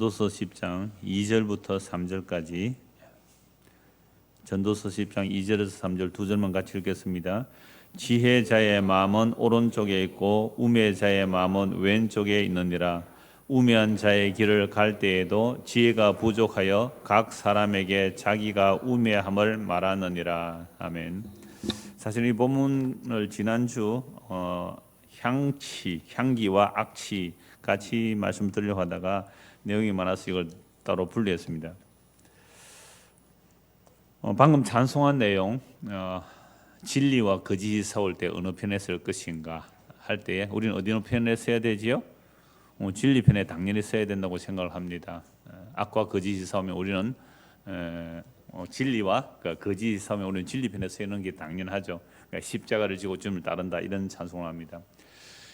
전도서 10장 2절부터 3절까지 전도서 10장 2절에서 3절 두 절만 같이 읽겠습니다. 지혜자의 마음은 오른쪽에 있고 우매자의 마음은 왼쪽에 있느니라. 우매한 자의 길을 갈 때에도 지혜가 부족하여 각 사람에게 자기가 우매함을 말하느니라. 아멘. 사실 이 본문을 지난주 향기와 악취 같이 말씀드리려고 하다가 내용이 많아서 이걸 따로 분리했습니다. 방금 찬송한 내용, 진리와 거짓이 싸울 때 어느 편에 쓸 것인가 할 때에 우리는 어느 편에 써야 되지요? 진리 편에 당연히 써야 된다고 생각을 합니다. 악과 거짓이 싸우면 우리는 진리와 거짓이 싸우면 우리는 진리 편에 쓰는 게 당연하죠. 그러니까 십자가를 지고 주님을 따른다 이런 찬송을 합니다.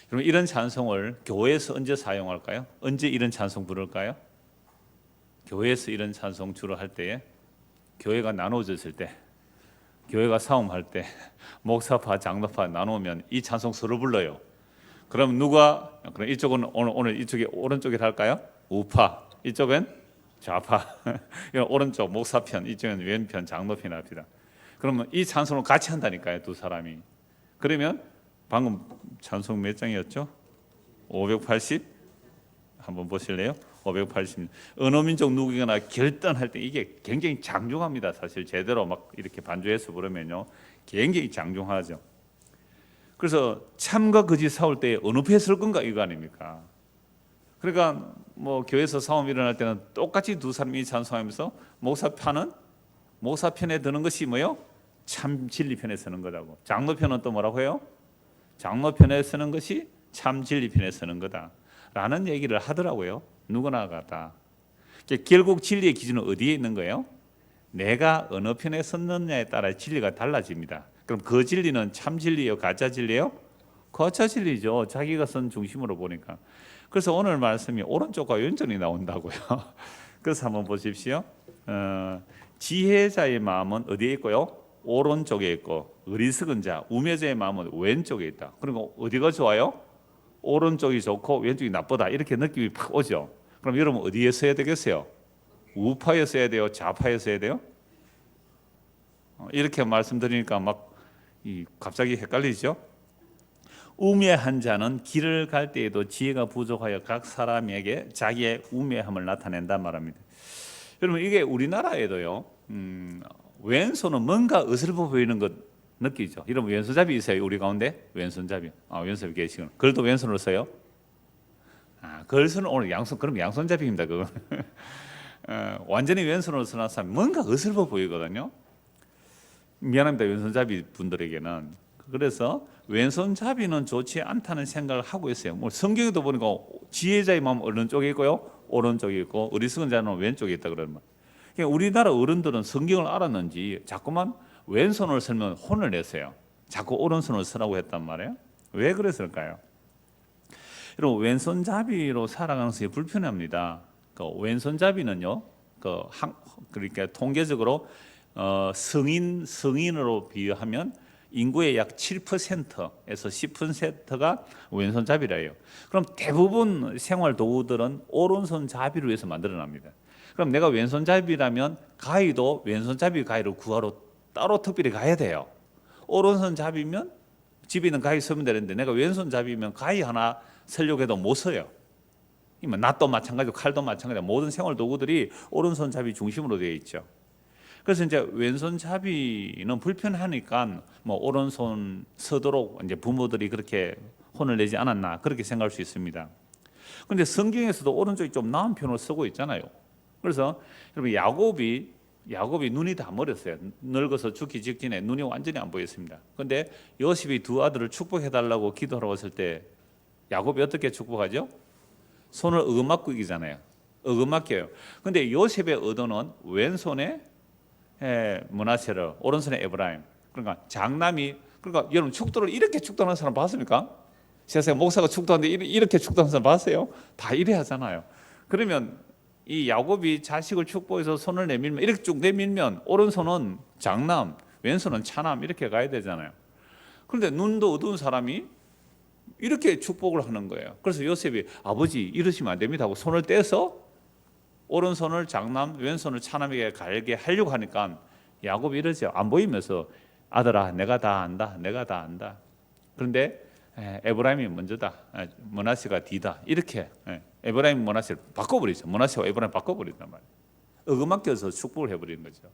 그럼 이런 찬송을 교회에서 언제 사용할까요? 언제 이런 찬송 부를까요? 교회에서 이런 찬송 주로 할 때에 교회가 나눠졌을 때, 교회가 싸움할 때 목사파, 장로파 나누면 이 찬송 서로 불러요. 그럼 그럼 이쪽은 오늘 이쪽이 오른쪽에 할까요? 우파, 이쪽은 좌파. 오른쪽 목사편, 이쪽은 왼편 장로편 합니다. 그러면 이 찬송을 같이 한다니까요, 두 사람이. 그러면 방금 찬송 몇 장이었죠? 580? 한번 보실래요? 580. 어느 민족 누구나 결단할 때 이게 굉장히 장중합니다. 사실 제대로 막 이렇게 반주해서 부르면요, 굉장히 장중하죠. 그래서 참과 거짓 싸울 때 어느 편에 설 건가 이거 아닙니까? 그러니까 뭐 교회에서 싸움이 일어날 때는 똑같이 두 사람이 찬송하면서 목사 편에 드는 것이 뭐요? 참 진리 편에 서는 거라고. 장로 편은 또 뭐라고 해요? 장로 편에 서는 것이 참 진리 편에 서는 거다라는 얘기를 하더라고요. 누구나가 다. 결국 진리의 기준은 어디에 있는 거예요? 내가 어느 편에 섰느냐에 따라 진리가 달라집니다. 그럼 그 진리는 참 진리예요? 가짜 진리예요? 가짜 진리죠. 자기가 선 중심으로 보니까. 그래서 오늘 말씀이 오른쪽과 왼쪽이 나온다고요. 그래서 한번 보십시오. 지혜자의 마음은 어디에 있고요? 오른쪽에 있고, 어리석은 자, 우매자의 마음은 왼쪽에 있다. 그리고 어디가 좋아요? 오른쪽이 좋고 왼쪽이 나쁘다. 이렇게 느낌이 팍 오죠. 그럼 여러분 어디에 써야 되겠어요? 우파에 써야 돼요? 좌파에 써야 돼요? 이렇게 말씀드리니까 막 갑자기 헷갈리죠? 우매한 자는 길을 갈 때에도 지혜가 부족하여 각 사람에게 자기의 우매함을 나타낸다 말합니다. 여러분 이게 우리나라에도요, 왼손은 뭔가 어설퍼 보이는 것 느끼죠? 여러분 왼손잡이 있어요? 우리 가운데? 왼손잡이. 왼손잡이 계시군. 글도 왼손으로 써요? 글서는 오늘 양손, 그럼 양손잡이입니다. 그건. 완전히 왼손으로 쓰는 사람이 뭔가 어설퍼 보이거든요. 미안합니다. 왼손잡이 분들에게는. 그래서 왼손잡이는 좋지 않다는 생각을 하고 있어요. 뭐 성경에도 보니까 지혜자의 마음 어느 쪽에 있고요? 오른쪽에 있고, 어리석은 자는 왼쪽에 있다 그러는 말. 그러니까 우리나라 어른들은 성경을 알았는지 자꾸만 왼손을 쓰면 혼을 냈어요. 자꾸 오른손을 쓰라고 했단 말이에요. 왜 그랬을까요? 여러분 왼손잡이로 살아가는 것이 불편합니다. 왼손잡이는요, 그러니까 통계적으로 성인으로 비유하면 인구의 약 7%에서 10%가 왼손잡이래요. 그럼 대부분 생활 도구들은 오른손잡이를 위해서 만들어납니다. 그럼 내가 왼손잡이라면 가위도 왼손잡이 가위를 구하러 따로 특별히 가야 돼요. 오른손잡이면 집에 있는 가위 쓰면 되는데 내가 왼손잡이면 가위 하나 쓰려고 해도 못 써요. 낫도 마찬가지고 칼도 마찬가지고 모든 생활 도구들이 오른손잡이 중심으로 되어 있죠. 그래서 이제 왼손잡이는 불편하니까 뭐 오른손 쓰도록 이제 부모들이 그렇게 혼을 내지 않았나 그렇게 생각할 수 있습니다. 그런데 성경에서도 오른쪽이 좀 나은 편을 쓰고 있잖아요. 그래서 여러분 야곱이 눈이 다 멀었어요. 늙어서 죽기 직전에 눈이 완전히 안 보였습니다. 그런데 요셉이 두 아들을 축복해달라고 기도하러 왔을 때 야곱이 어떻게 축복하죠? 손을 어긋맞고 이기잖아요. 어긋맞겨요. 그런데 요셉의 의도는 왼손에 므낫세를, 오른손에 에브라임. 그러니까 장남이, 그러니까 여러분 축도를 이렇게 축도하는 사람 봤습니까? 세상에 목사가 축도하는데 이렇게 축도하는 사람 봤어요? 다 이래 하잖아요. 그러면 이 야곱이 자식을 축복해서 손을 내밀면, 이렇게 쭉 내밀면 오른손은 장남, 왼손은 차남 이렇게 가야 되잖아요. 그런데 눈도 어두운 사람이 이렇게 축복을 하는 거예요. 그래서 요셉이 아버지 이러시면 안 됩니다 하고 손을 떼서 오른손을 장남, 왼손을 차남에게 갈게 하려고 하니까 야곱이 이러죠. 안 보이면서 아들아 내가 다 안다. 내가 다 안다. 그런데 에브라임이 먼저다. 므낫세가 뒤다. 이렇게 에브라임 므낫세를 바꿔버리죠. 므낫세와 에브라임 바꿔버린단 말이에요. 어그막혀서 축복을 해버리는 거죠.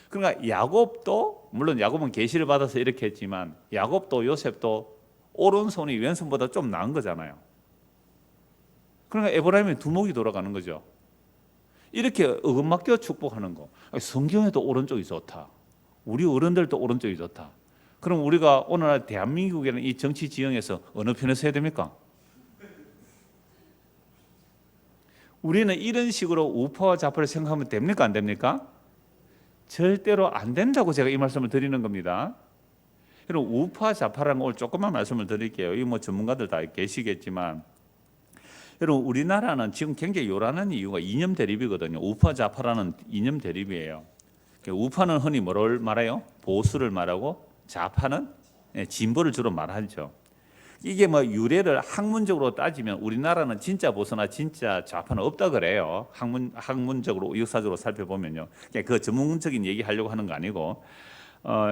그러니까 야곱도 물론 야곱은 계시를 받아서 이렇게 했지만 야곱도 요셉도 오른손이 왼손보다 좀 나은 거잖아요. 그러니까 에브라임의 두목이 돌아가는 거죠. 이렇게 어긋맞겨 축복하는 거. 성경에도 오른쪽이 좋다. 우리 어른들도 오른쪽이 좋다. 그럼 우리가 오늘날 대한민국에는 이 정치 지형에서 어느 편에 서야 됩니까? 우리는 이런 식으로 우파와 좌파를 생각하면 됩니까? 안 됩니까? 절대로 안 된다고 제가 이 말씀을 드리는 겁니다. 여러분 우파 좌파라는 걸 오늘 조금만 말씀을 드릴게요. 이 뭐 전문가들 다 계시겠지만 여러분 우리나라는 지금 굉장히 요란한 이유가 이념 대립이거든요. 우파 좌파라는 이념 대립이에요. 우파는 흔히 뭐를 말해요? 보수를 말하고 좌파는 진보를 주로 말하죠. 이게 뭐 유래를 학문적으로 따지면 우리나라는 진짜 보수나 진짜 좌파는 없다 그래요. 학문적으로 역사적으로 살펴보면요. 그 전문적인 얘기 하려고 하는 거 아니고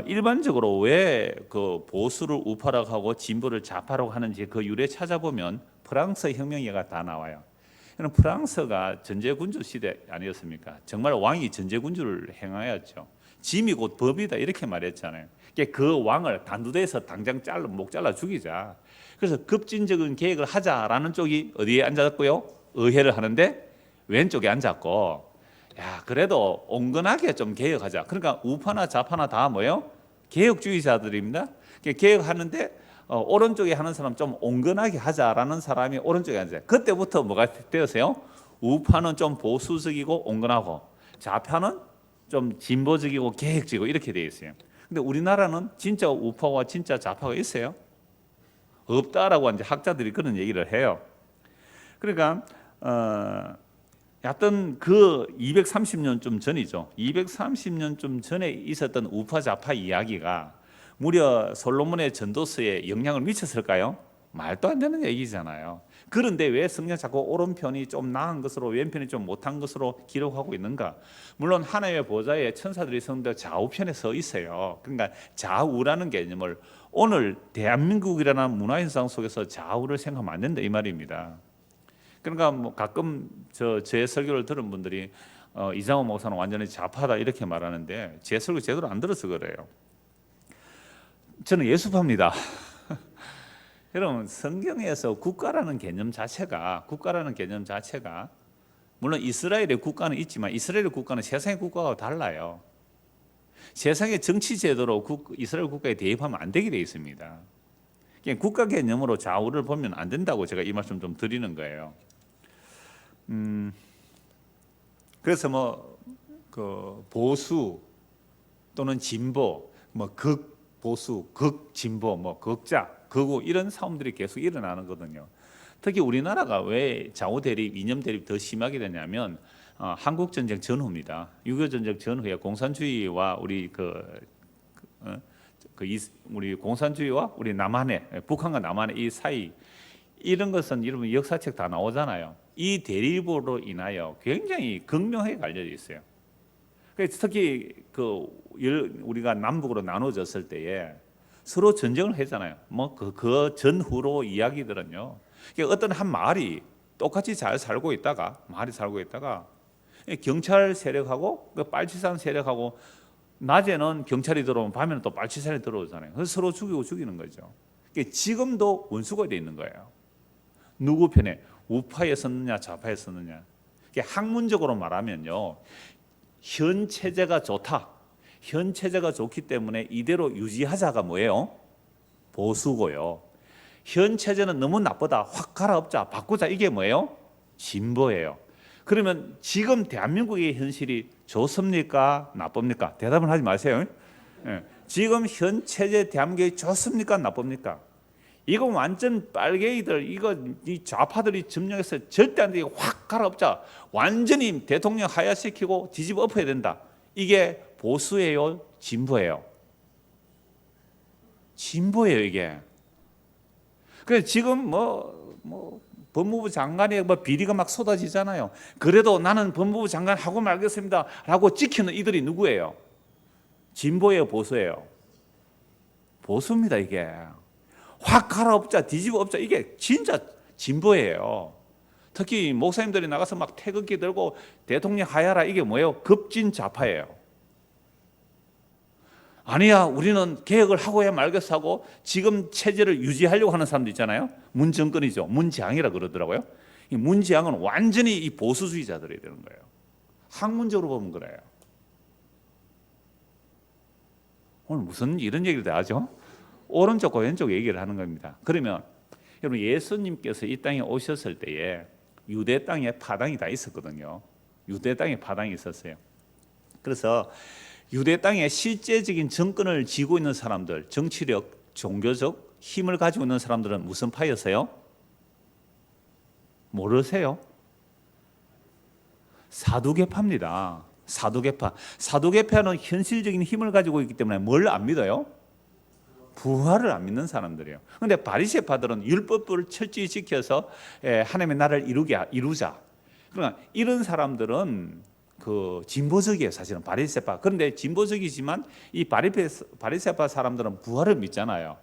일반적으로 왜 그 보수를 우파라고 하고 진보를 좌파라고 하는지 그 유래 찾아보면 프랑스 혁명회가 다 나와요. 프랑스가 전제군주 시대 아니었습니까? 정말 왕이 전제군주를 행하였죠. 짐이 곧 법이다 이렇게 말했잖아요. 그 왕을 단두대에서 당장 목 잘라 죽이자. 그래서 급진적인 계획을 하자라는 쪽이 어디에 앉았고요? 의회를 하는데 왼쪽에 앉았고, 야 그래도 온건하게 좀 개혁하자. 그러니까 우파나 좌파나 다 뭐예요? 개혁주의자들입니다. 개혁하는데 오른쪽에 하는 사람 좀 온건하게 하자라는 사람이 오른쪽에 앉아요. 그때부터 뭐가 되었어요? 우파는 좀 보수적이고 온건하고 좌파는 좀 진보적이고 계획적이고 이렇게 되어 있어요. 근데 우리나라는 진짜 우파와 진짜 좌파가 있어요? 없다라고 이제 학자들이 그런 얘기를 해요. 그러니까 하여튼 그 230년쯤 전이죠. 230년쯤 전에 있었던 우파 좌파 이야기가 무려 솔로몬의 전도서에 영향을 미쳤을까요? 말도 안 되는 얘기잖아요. 그런데 왜 성경 자꾸 오른편이 좀 나은 것으로 왼편이 좀 못한 것으로 기록하고 있는가? 물론 하나님의 보좌에 천사들이 성도 좌우편에 서 있어요. 그러니까 좌우라는 개념을 오늘 대한민국이라는 문화현상 속에서 좌우를 생각하면 안 된다 이 말입니다. 그러니까 뭐 가끔 제 설교를 들은 분들이 이장호 목사는 완전히 좌파다 이렇게 말하는데 제 설교 제대로 안 들어서 그래요. 저는 예수파입니다. 여러분 성경에서 국가라는 개념 자체가 물론 이스라엘의 국가는 있지만 이스라엘의 국가는 세상의 국가와 달라요. 세상의 정치 제도로 이스라엘 국가에 대입하면 안 되게 돼 있습니다. 국가 개념으로 좌우를 보면 안 된다고 제가 이 말씀 좀 드리는 거예요. 그래서 뭐 그 보수 또는 진보, 뭐 극보수, 극진보, 뭐 극자, 극우 이런 싸움들이 계속 일어나는 거거든요. 특히 우리나라가 왜 좌우 대립, 이념 대립 더 심하게 되냐면 한국 전쟁 전후입니다. 6.25 전쟁 전후에 공산주의와 우리 우리 공산주의와 우리 남한의 북한과 남한의 이 사이 이런 것은 여러분 역사책 다 나오잖아요. 이 대립으로 인하여 굉장히 극명하게 갈려져 있어요. 특히 우리가 남북으로 나눠졌을 때에 서로 전쟁을 했잖아요. 뭐 그 전후로 이야기들은요. 어떤 한 마을이 똑같이 잘 살고 있다가 경찰 세력하고 빨치산 세력하고 낮에는 경찰이 들어오면 밤에는 또 빨치산이 들어오잖아요. 그래서 서로 죽이는 거죠. 지금도 원수가 돼 있는 거예요. 누구 편에 우파에 섰느냐 좌파에 섰느냐. 학문적으로 말하면요. 현 체제가 좋다. 현 체제가 좋기 때문에 이대로 유지하자가 뭐예요? 보수고요. 현 체제는 너무 나쁘다. 확 갈아엎자. 바꾸자. 이게 뭐예요? 진보예요. 그러면 지금 대한민국의 현실이 좋습니까? 나쁩니까? 대답을 하지 마세요. 지금 현 체제 대한민국이 좋습니까? 나쁩니까? 이거 완전 빨갱이들, 이 좌파들이 점령해서 절대 안 되게 확 갈아엎자. 완전히 대통령 하야시키고 뒤집어 엎어야 된다. 이게 보수예요? 진보예요? 진보예요, 이게. 그래서 지금 법무부 장관의 뭐 비리가 막 쏟아지잖아요. 그래도 나는 법무부 장관 하고 말겠습니다 라고 지키는 이들이 누구예요? 진보예요, 보수예요? 보수입니다. 이게 확 갈아엎자, 뒤집어엎자, 이게 진짜 진보예요. 특히 목사님들이 나가서 막 태극기 들고 대통령 하야라, 이게 뭐예요? 급진 좌파예요. 아니야, 우리는 개혁을 하고야 말겠어 하고 지금 체제를 유지하려고 하는 사람도 있잖아요. 문정권이죠. 문지향이라 그러더라고요. 이 문지향은 완전히 이 보수주의자들이 되는 거예요. 학문적으로 보면 그래요. 오늘 무슨 이런 얘기를 다 하죠? 오른쪽과 왼쪽 얘기를 하는 겁니다. 그러면 여러분, 예수님께서 이 땅에 오셨을 때에 유대 땅에 파당이 다 있었거든요. 유대 땅에 파당이 있었어요. 그래서 유대 땅에 실제적인 정권을 쥐고 있는 사람들, 정치력, 종교적 힘을 가지고 있는 사람들은 무슨 파였어요? 모르세요? 사두개파입니다. 사두개파. 사두개파는 현실적인 힘을 가지고 있기 때문에 뭘 안 믿어요? 부활을 안 믿는 사람들이에요. 그런데 바리새파들은 율법을 철저히 지켜서 하나님의 나라를 이루자. 그러나 이런 사람들은 그 진보적이에요, 사실은 바리새파. 그런데 진보적이지만 이 바리새파 사람들은 부활을 믿잖아요.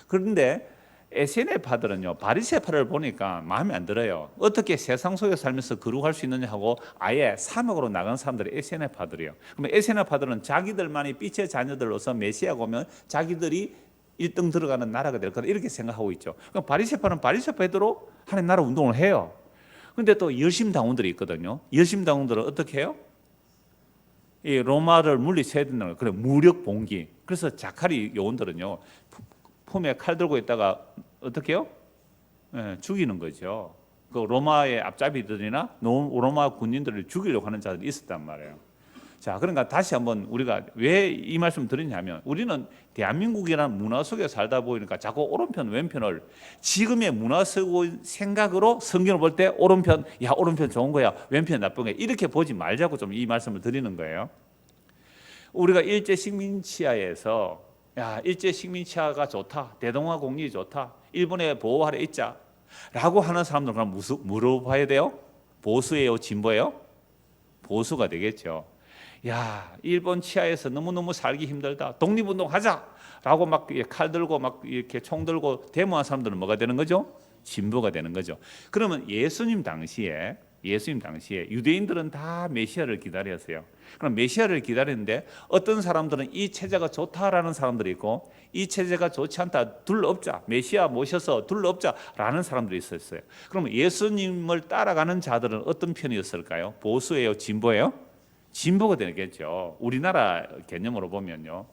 그런데 에세네파들은요, 바리새파를 보니까 마음에 안 들어요. 어떻게 세상 속에 살면서 거룩할 수 있느냐 하고 아예 사막으로 나간 사람들이 에세네파들이에요. 그러면 에세네파들은 자기들만이 빛의 자녀들로서 메시아가 오면 자기들이 1등 들어가는 나라가 될 거다, 이렇게 생각하고 있죠. 그럼 바리새파는 바리새파대로 하나님 나라 운동을 해요. 그런데 또 열심당원들이 있거든요. 열심당원들은 어떻게 해요? 이 로마를 물리쳐야 된다는 거예요. 그래, 무력 봉기. 그래서 자카리 요원들은요, 품에 칼 들고 있다가 어떻게 해요? 죽이는 거죠. 그 로마의 앞잡이들이나 로마 군인들을 죽이려고 하는 자들이 있었단 말이에요. 자, 그러니까 다시 한번 우리가 왜 이 말씀 드리냐면, 우리는 대한민국이라는 문화 속에 살다 보니까 자꾸 오른편 왼편을 지금의 문화 속 생각으로 성경을 볼 때 오른편, 야 오른편 좋은 거야, 왼편 나쁜 거야, 이렇게 보지 말자고 좀 이 말씀을 드리는 거예요. 우리가 일제 식민지하에서 야, 일제 식민지하가 좋다, 대동아 공리 좋다, 일본에 보호하려 있자 라고 하는 사람들은 그럼 물어봐야 돼요? 보수예요, 진보예요? 보수가 되겠죠. 야, 일본 치하에서 너무너무 살기 힘들다, 독립운동하자 라고 막 칼 들고 막 이렇게 총 들고 데모한 사람들은 뭐가 되는 거죠? 진보가 되는 거죠. 그러면 예수님 당시에 유대인들은 다 메시아를 기다렸어요. 그럼 메시아를 기다리는데 어떤 사람들은 이 체제가 좋다라는 사람들이 있고, 이 체제가 좋지 않다, 둘러엎자, 메시아 모셔서 둘러엎자라는 사람들이 있었어요. 그럼 예수님을 따라가는 자들은 어떤 편이었을까요? 보수예요, 진보예요? 진보가 되겠죠. 우리나라 개념으로 보면요.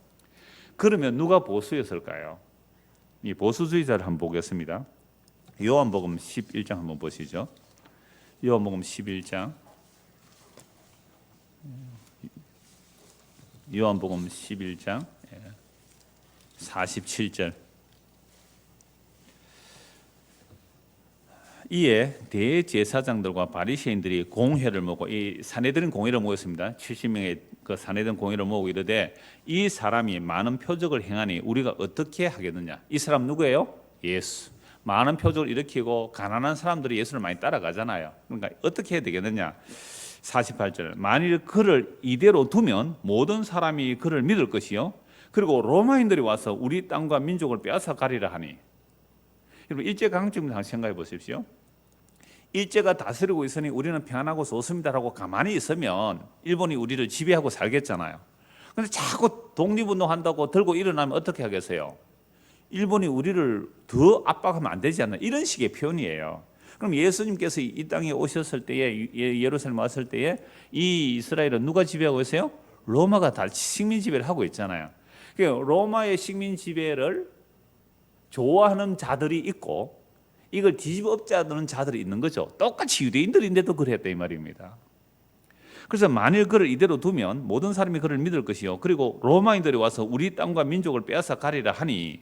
그러면 누가 보수였을까요? 이 보수주의자를 한번 보겠습니다. 요한복음 11장 한번 보시죠. 요한복음 11장, 요한복음 11장 47절. 이에 대제사장들과 바리새인들이 공회를 모으고, 이 사내들은 공회를 모였습니다. 70명의 그 사내들은 공회를 모으고 이르되, 이 사람이 많은 표적을 행하니 우리가 어떻게 하겠느냐. 이 사람 누구예요? 예수. 많은 표적을 일으키고 가난한 사람들이 예수를 많이 따라가잖아요. 그러니까 어떻게 해야 되겠느냐. 48절. 만일 그를 이대로 두면 모든 사람이 그를 믿을 것이요, 그리고 로마인들이 와서 우리 땅과 민족을 빼앗아 가리라 하니. 여러분, 일제강점기 당시 생각해 보십시오. 일제가 다스리고 있으니 우리는 평안하고 좋습니다라고 가만히 있으면 일본이 우리를 지배하고 살겠잖아요. 그런데 자꾸 독립운동한다고 들고 일어나면 어떻게 하겠어요? 일본이 우리를 더 압박하면 안 되지 않나, 이런 식의 표현이에요. 그럼 예수님께서 이 땅에 오셨을 때에, 예루살렘 왔을 때에 이 이스라엘은 누가 지배하고 있어요? 로마가 다 식민 지배를 하고 있잖아요. 그러니까 로마의 식민 지배를 좋아하는 자들이 있고 이걸 뒤집어 엎자는 자들이 있는 거죠. 똑같이 유대인들인데도 그랬다 이 말입니다. 그래서 만일 그를 이대로 두면 모든 사람이 그를 믿을 것이요, 그리고 로마인들이 와서 우리 땅과 민족을 빼앗아 가리라 하니,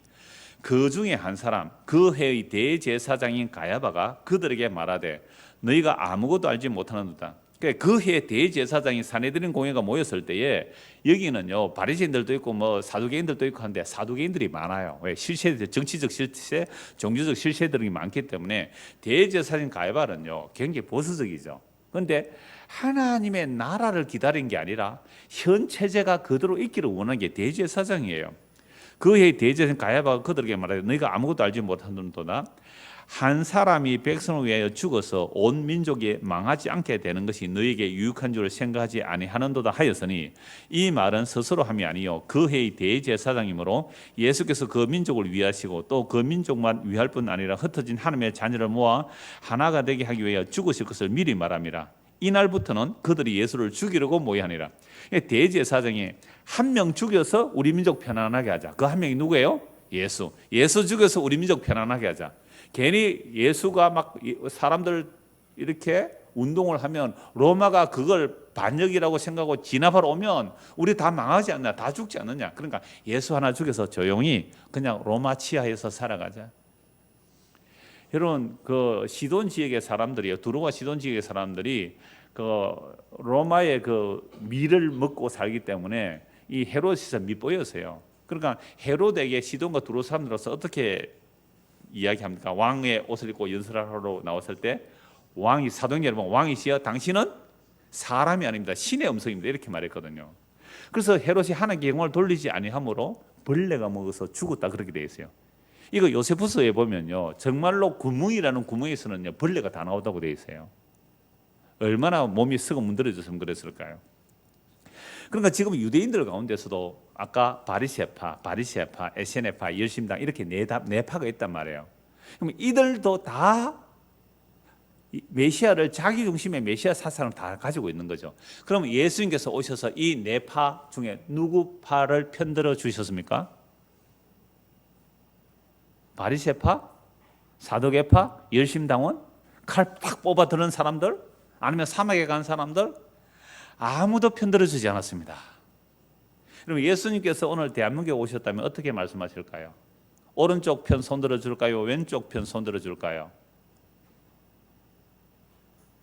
그 중에 한 사람, 그 해의 대제사장인 가야바가 그들에게 말하되, 너희가 아무것도 알지 못하는도다. 그 해 대제사장이 산헤드린 공회가 모였을 때에 여기는요 바리새인들도 있고 뭐 사두개인들도 있고 한데 사두개인들이 많아요. 왜? 실세, 정치적 실세, 종교적 실세들이 많기 때문에 대제사장 가야바는요 굉장히 보수적이죠. 그런데 하나님의 나라를 기다린 게 아니라 현 체제가 그대로 있기를 원한 게 대제사장이에요. 그 해 대제사장 가야바가 그들에게 말해요. 너희가 아무것도 알지 못하는도다. 한 사람이 백성을 위하여 죽어서 온 민족이 망하지 않게 되는 것이 너에게 유익한 줄 생각하지 아니하는도다 하였으니 이 말은 스스로 함이 아니요 그 해의 대제사장이므로 예수께서 그 민족을 위하시고 또 그 민족만 위할 뿐 아니라 흩어진 하나님의 자녀를 모아 하나가 되게 하기 위하여 죽으실 것을 미리 말함이라. 이날부터는 그들이 예수를 죽이려고 모의하니라. 대제사장이 한 명 죽여서 우리 민족 편안하게 하자. 그 한 명이 누구예요? 예수. 예수 죽여서 우리 민족 편안하게 하자. 괜히 예수가 막 사람들 이렇게 운동을 하면 로마가 그걸 반역이라고 생각하고 진압하러 오면 우리 다 망하지 않나, 다 죽지 않느냐. 그러니까 예수 하나 죽여서 조용히 그냥 로마 치하에서 살아가자. 여러분 그 시돈 지역의 사람들이요, 두로와 시돈 지역의 사람들이 그 로마의 그 밀을 먹고 살기 때문에 이 헤롯이 밑보였어요. 그러니까 헤롯에게 시돈과 두로 사람들로서 어떻게 이야기합니까? 왕의 옷을 입고 연설하러 나왔을 때 왕이 사도행 여러분, 왕이시여 당신은 사람이 아닙니다. 신의 음성입니다. 이렇게 말했거든요. 그래서 헤롯이 하나님께 영광을 돌리지 아니하므로 벌레가 먹어서 죽었다 그렇게 되어 있어요. 이거 요세푸스에 보면요, 정말로 구멍이라는 구멍에서는요 벌레가 다 나오다고 되어 있어요. 얼마나 몸이 썩어 문드러졌으면 그랬을까요? 그러니까 지금 유대인들 가운데서도 아까 바리새파, 에세네파, 열심당 이렇게 네 파가 있단 말이에요. 그럼 이들도 다 메시아를 자기 중심의 메시아 사상을 다 가지고 있는 거죠. 그럼 예수님께서 오셔서 이 네 파 중에 누구 파를 편들어 주셨습니까? 바리새파, 사두개파, 열심당원, 칼 팍 뽑아 드는 사람들, 아니면 사막에 간 사람들, 아무도 편들어 주지 않았습니다. 그럼 예수님께서 오늘 대한민국에 오셨다면 어떻게 말씀하실까요? 오른쪽 편 손들어 줄까요? 왼쪽 편 손들어 줄까요?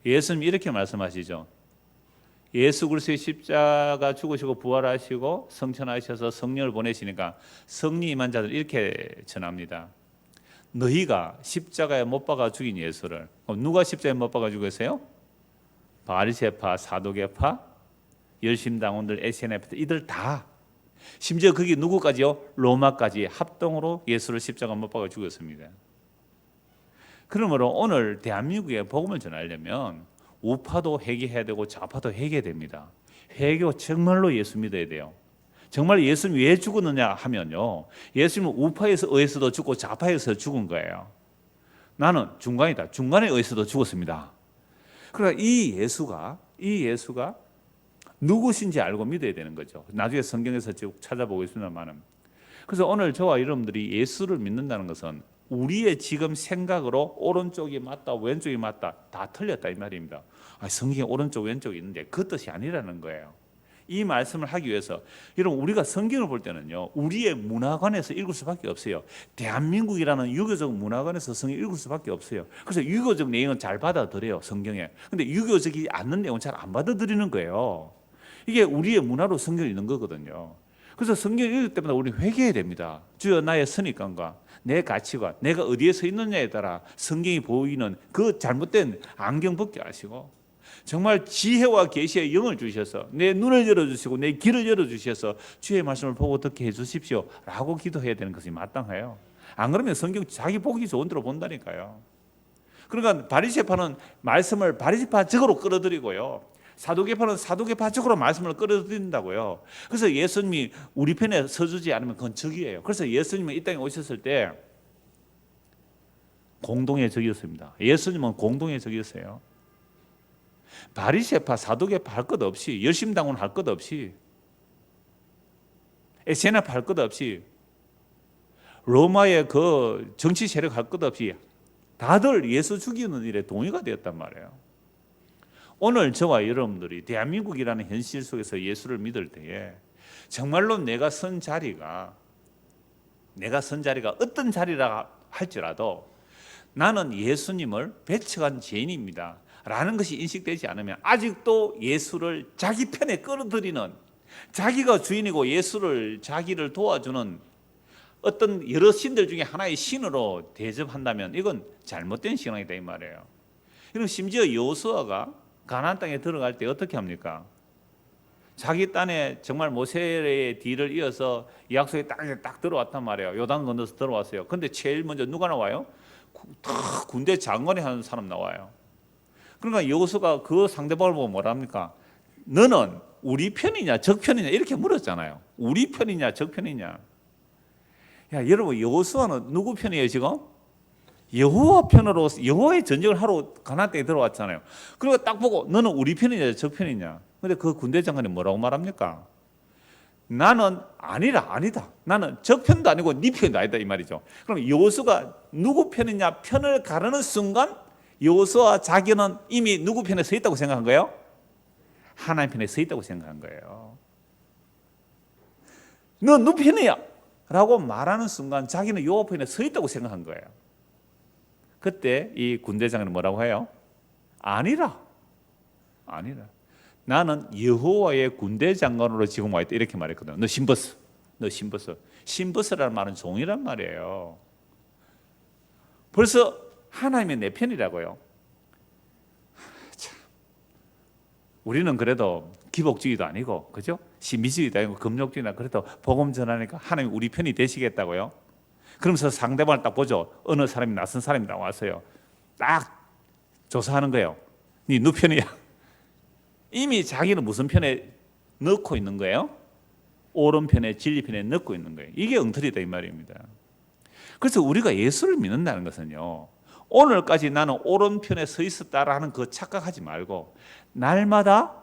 예수님 이렇게 말씀하시죠. 예수 그리스도의 십자가 죽으시고 부활하시고 성천하셔서 성령을 보내시니까 성령 임한 자들 이렇게 전합니다. 너희가 십자가에 못 박아 죽인 예수를, 누가 십자가에 못 박아 죽였어요? 바리새파, 사두개파, 열심당원들, 에세네파 이들 다, 심지어 거기 누구까지요? 로마까지 합동으로 예수를 십자가 못 박아 죽였습니다. 그러므로 오늘 대한민국에 복음을 전하려면 우파도 회개해야 되고 좌파도 회개해야 됩니다. 회개 정말로 예수 믿어야 돼요. 정말 예수님 왜 죽었느냐 하면요, 예수님은 우파에서 의해서도 죽고 좌파에서 죽은 거예요. 나는 중간이다. 중간에 의해서도 죽었습니다. 그러니까 이 예수가 누구신지 알고 믿어야 되는 거죠. 나중에 성경에서 쭉 찾아보겠습니다만은. 그래서 오늘 저와 여러분들이 예수를 믿는다는 것은 우리의 지금 생각으로 오른쪽이 맞다, 왼쪽이 맞다, 다 틀렸다 이 말입니다. 성경에 오른쪽, 왼쪽이 있는데 그 뜻이 아니라는 거예요. 이 말씀을 하기 위해서 여러분 우리가 성경을 볼 때는요 우리의 문화관에서 읽을 수밖에 없어요. 대한민국이라는 유교적 문화관에서 성경 읽을 수밖에 없어요. 그래서 유교적 내용은 잘 받아들여요 성경에. 근데 유교적이 않는 내용은 잘 안 받아들이는 거예요. 이게 우리의 문화로 성경을 읽는 거거든요. 그래서 성경을 읽을 때마다 우리 회개해야 됩니다. 주여 나의 선입관과 내 가치관, 내가 어디에 서 있느냐에 따라 성경이 보이는 그 잘못된 안경 벗게 하시고 정말 지혜와 계시의 영을 주셔서 내 눈을 열어주시고 내 귀를 열어주셔서 주의 말씀을 보고 듣게 해주십시오 라고 기도해야 되는 것이 마땅해요. 안 그러면 성경 자기 보기 좋은 대로 본다니까요. 그러니까 바리새파는 말씀을 바리새파적으로 끌어들이고요, 사두개파는 사두개파적으로 말씀을 끌어들인다고요. 그래서 예수님이 우리 편에 서주지 않으면 그건 적이에요. 그래서 예수님은 이 땅에 오셨을 때 공동의 적이었습니다. 예수님은 공동의 적이었어요. 바리새파, 사두개파 할 것 없이, 열심당원 할 것 없이, 에세네파 할 것 없이, 로마의 그 정치 세력 할 것 없이 다들 예수 죽이는 일에 동의가 되었단 말이에요. 오늘 저와 여러분들이 대한민국이라는 현실 속에서 예수를 믿을 때에 정말로 내가 선 자리가 어떤 자리라 할지라도 나는 예수님을 배척한 죄인입니다. 라는 것이 인식되지 않으면 아직도 예수를 자기 편에 끌어들이는, 자기가 주인이고 예수를 자기를 도와주는 어떤 여러 신들 중에 하나의 신으로 대접한다면 이건 잘못된 신앙이다 이 말이에요. 그리고 심지어 여호수아가 가나안 땅에 들어갈 때 어떻게 합니까? 자기 땅에 정말 모세의 뒤를 이어서 약속의 땅에 딱 들어왔단 말이에요. 요단 건너서 들어왔어요. 근데 제일 먼저 누가 나와요? 다 군대 장관이 하는 사람 나와요. 그러니까 여호수아가 그 상대방을 보고 뭐라 합니까? 너는 우리 편이냐 적 편이냐 이렇게 물었잖아요. 우리 편이냐 적 편이냐. 야, 여러분 여호수아는 누구 편이에요 지금? 여호와 편으로 여호와의 전쟁을 하러 가나안 땅에 들어왔잖아요. 그리고 딱 보고 너는 우리 편이냐 적 편이냐. 근데 그 군대 장관이 뭐라고 말합니까? 나는 아니다. 나는 적 편도 아니고 네 편도 아니다 이 말이죠. 그럼 여호수아가 누구 편이냐 편을 가르는 순간 여호수아 자기는 이미 누구 편에 서 있다고 생각한 거예요? 하나님 편에 서 있다고 생각한 거예요. 너 누구 편이야? 라고 말하는 순간 자기는 여호와 편에 서 있다고 생각한 거예요. 그때 이 군대장은 뭐라고 해요? 아니라. 나는 여호와의 군대장관으로 지금 와 있다 이렇게 말했거든요. 너 신버스. 신버스라는 말은 종이란 말이에요. 벌써 하나님이 내 편이라고요. 참, 우리는 그래도 기복주의도 아니고, 그죠? 신비주의도 아니고 금욕주의나 그래도 복음 전하니까 하나님 우리 편이 되시겠다고요. 그러면서 상대방을 딱 보죠. 어느 사람이 낯선 사람이 나왔어요. 딱 조사하는 거예요. 네 누구 편이야? 이미 자기는 무슨 편에 넣고 있는 거예요? 오른편에 진리 편에 넣고 있는 거예요. 이게 엉터리다 이 말입니다. 그래서 우리가 예수를 믿는다는 것은요, 오늘까지 나는 오른편에 서 있었다라는 그 착각하지 말고 날마다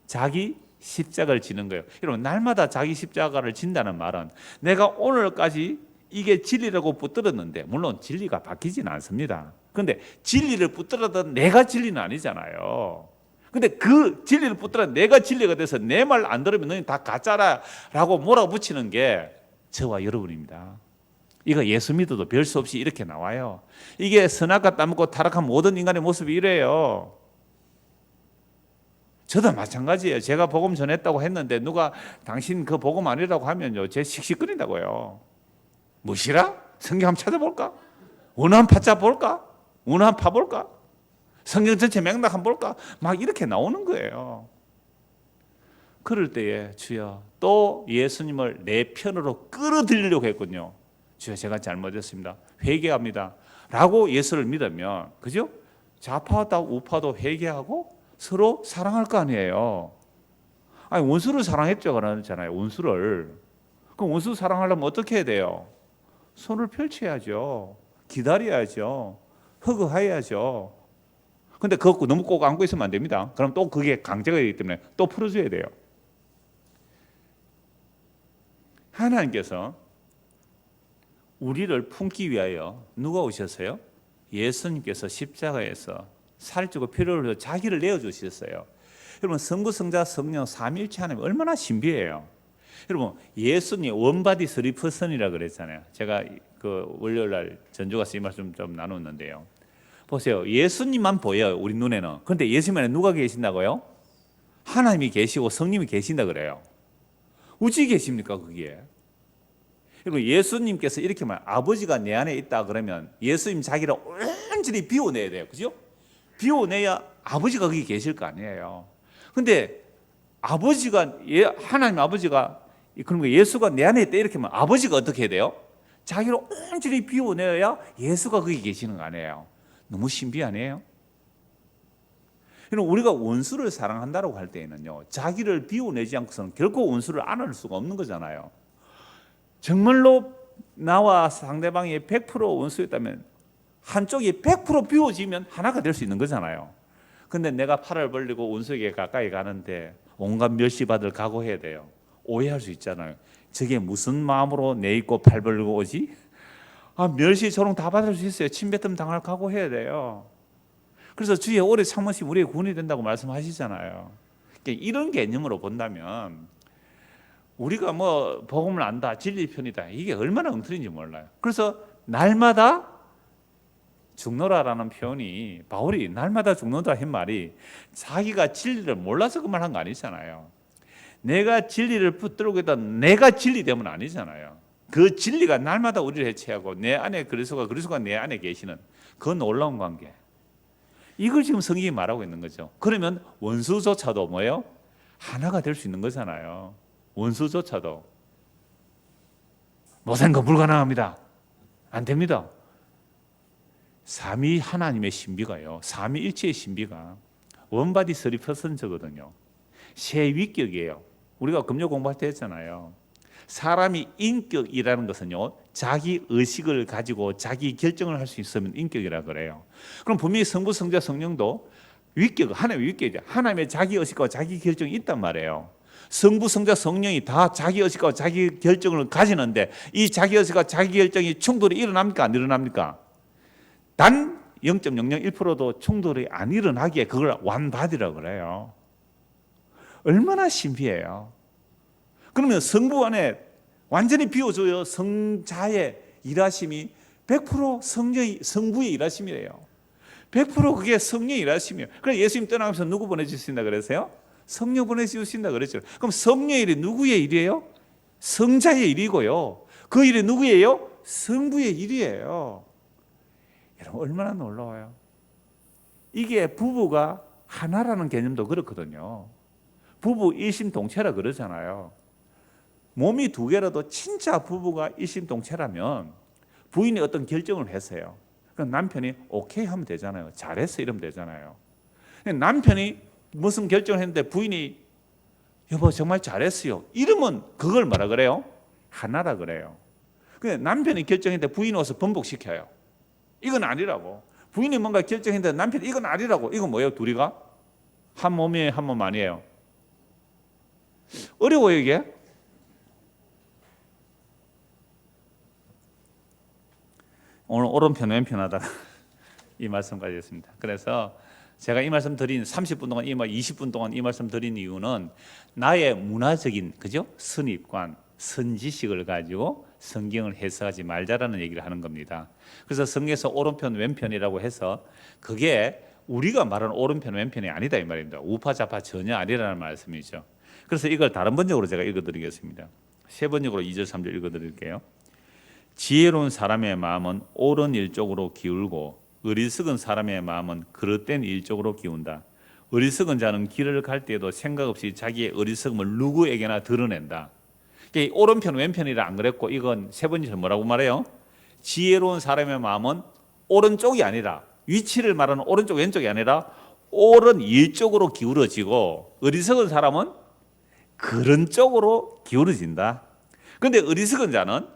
자기 십자가를 지는 거예요. 여러분, 날마다 자기 십자가를 진다는 말은 내가 오늘까지 이게 진리라고 붙들었는데, 물론 진리가 바뀌지는 않습니다. 그런데 진리를 붙들었던 내가 진리는 아니잖아요. 근데 그 진리를 붙들어 내가 진리가 돼서 내 말 안 들으면 너희 다 가짜라라고 몰아붙이는 게 저와 여러분입니다. 이거 예수 믿어도 별 수 없이 이렇게 나와요. 이게 선악과 따먹고 타락한 모든 인간의 모습이 이래요. 저도 마찬가지예요. 제가 복음 전했다고 했는데 누가 당신 그 복음 아니라고 하면요, 제 씩씩거린다고요. 무시라? 성경 한번 찾아볼까? 원어 한번 파짜볼까? 원어 한번 파볼까? 성경 전체 맥락 한번 볼까? 막 이렇게 나오는 거예요. 그럴 때에 주여, 또 예수님을 내 편으로 끌어들이려고 했군요. 주여, 제가 잘못했습니다. 회개합니다. 라고 예수를 믿으면, 그죠? 좌파도 우파도 회개하고 서로 사랑할 거 아니에요. 아니, 원수를 사랑했죠. 그러잖아요. 원수를. 그럼 원수 사랑하려면 어떻게 해야 돼요? 손을 펼쳐야죠. 기다려야죠. 허그해야죠. 근데 그거 너무 꼭 안고 있으면 안 됩니다. 그럼 또 그게 강제가 되기 때문에 또 풀어줘야 돼요. 하나님께서 우리를 품기 위하여 누가 오셨어요? 예수님께서 십자가에서 살찌고 피를 흘려 자기를 내어주셨어요. 여러분, 성부, 성자, 성령 삼위일체 하나님 얼마나 신비해요. 여러분, 예수님 원바디 쓰리 퍼슨이라 그랬잖아요. 제가 그 월요일 날 전주 가서 이 말씀 좀 나눴는데요. 보세요. 예수님만 보여요, 우리 눈에는. 그런데 예수님 안에 누가 계신다고요? 하나님이 계시고 성령이 계신다 그래요. 어찌 계십니까 그게? 여러분, 예수님께서 이렇게 말, 아버지가 내 안에 있다 그러면 예수님 자기를 온전히 비워내야 돼요. 그죠? 비워내야 아버지가 거기 계실 거 아니에요. 근데 아버지가, 하나님 아버지가, 그런 거 예수가 내 안에 있다 이렇게 하면 아버지가 어떻게 해야 돼요? 자기를 온전히 비워내야 예수가 거기 계시는 거 아니에요. 너무 신비 아니에요? 우리가 원수를 사랑한다고 할 때에는요, 자기를 비워내지 않고서는 결코 원수를 안을 수가 없는 거잖아요. 정말로 나와 상대방이 100% 원수였다면 한쪽이 100% 비워지면 하나가 될 수 있는 거잖아요. 근데 내가 팔을 벌리고 원수에게 가까이 가는데 온갖 멸시받을 각오해야 돼요. 오해할 수 있잖아요. 저게 무슨 마음으로 내 있고 팔 벌리고 오지? 멸시 조롱 다 받을 수 있어요. 침뱉음 당할 각오해야 돼요. 그래서 주의 오래 참으심 우리의 구원이 된다고 말씀하시잖아요. 그러니까 이런 개념으로 본다면 우리가 뭐 복음을 안다, 진리 편이다, 이게 얼마나 엉터리인지 몰라요. 그래서 날마다 죽노라라는 표현이 바울이 날마다 죽노라 한 말이 자기가 진리를 몰라서 그 말 한 거 아니잖아요. 내가 진리를 붙들고 있다, 내가 진리 되면 아니잖아요. 그 진리가 날마다 우리를 해체하고 내 안에 그리스도가 내 안에 계시는 그 놀라운 관계, 이걸 지금 성경이 말하고 있는 거죠. 그러면 원수조차도 뭐예요? 하나가 될 수 있는 거잖아요. 원수조차도. 못한 건 불가능합니다. 안 됩니다. 삼위 하나님의 신비가요, 삼위일체의 신비가 원바디 쓰리 퍼센트거든요. 세 위격이에요. 우리가 금요 공부할 때 했잖아요. 사람이 인격이라는 것은요, 자기 의식을 가지고 자기 결정을 할 수 있으면 인격이라 그래요. 그럼 분명히 성부, 성자, 성령도 위격, 하나님의 위격이죠. 하나님의 자기 의식과 자기 결정이 있단 말이에요. 성부, 성자, 성령이 다 자기 의식과 자기 결정을 가지는데 이 자기 의식과 자기 결정이 충돌이 일어납니까? 안 일어납니까? 단 0.001%도 충돌이 안 일어나기에 그걸 완바디라고 그래요. 얼마나 신비해요. 그러면 성부 안에 완전히 비워줘요. 성자의 일하심이 100% 성부의 일하심이래요. 100% 그게 성령의 일하심이에요. 그래서 예수님 떠나면서 누구 보내주신다 그랬어요? 성령 보내주신다 그랬죠. 그럼 성령의 일이 누구의 일이에요? 성자의 일이고요. 그 일이 누구예요? 성부의 일이에요. 여러분, 얼마나 놀라워요. 이게 부부가 하나라는 개념도 그렇거든요. 부부 일심동체라 그러잖아요. 몸이 두 개라도 진짜 부부가 일심동체라면 부인이 어떤 결정을 했어요. 그럼 남편이 오케이 하면 되잖아요. 잘했어 이러면 되잖아요. 남편이 무슨 결정을 했는데 부인이 여보 정말 잘했어요 이러면 그걸 뭐라 그래요? 하나라 그래요. 근데 남편이 결정했는데 부인이 와서 번복시켜요. 이건 아니라고. 부인이 뭔가 결정했는데 남편이 이건 아니라고. 이건 뭐예요? 둘이가 한 몸이에요, 한 몸 아니에요? 어려워요 이게. 오늘 오른편 왼편 하다가 이 말씀까지 했습니다. 그래서 제가 이 말씀 드린 30분 동안 20분 동안 이 말씀 드린 이유는 나의 문화적인 그죠? 선입관, 선지식을 가지고 성경을 해석하지 말자라는 얘기를 하는 겁니다. 그래서 성경에서 오른편 왼편이라고 해서 그게 우리가 말하는 오른편 왼편이 아니다 이 말입니다. 우파좌파 전혀 아니라는 말씀이죠. 그래서 이걸 다른 번역으로 제가 읽어드리겠습니다. 세 번역으로 2절 3절 읽어드릴게요. 지혜로운 사람의 마음은 옳은 일 쪽으로 기울고 어리석은 사람의 마음은 그릇된 일 쪽으로 기운다. 어리석은 자는 길을 갈 때에도 생각 없이 자기의 어리석음을 누구에게나 드러낸다. 오른편 왼편이라 안 그랬고 이건 세 번째 뭐라고 말해요? 지혜로운 사람의 마음은 오른쪽이 아니라 위치를 말하는 오른쪽 왼쪽이 아니라 옳은 일 쪽으로 기울어지고 어리석은 사람은 그런 쪽으로 기울어진다. 그런데 어리석은 자는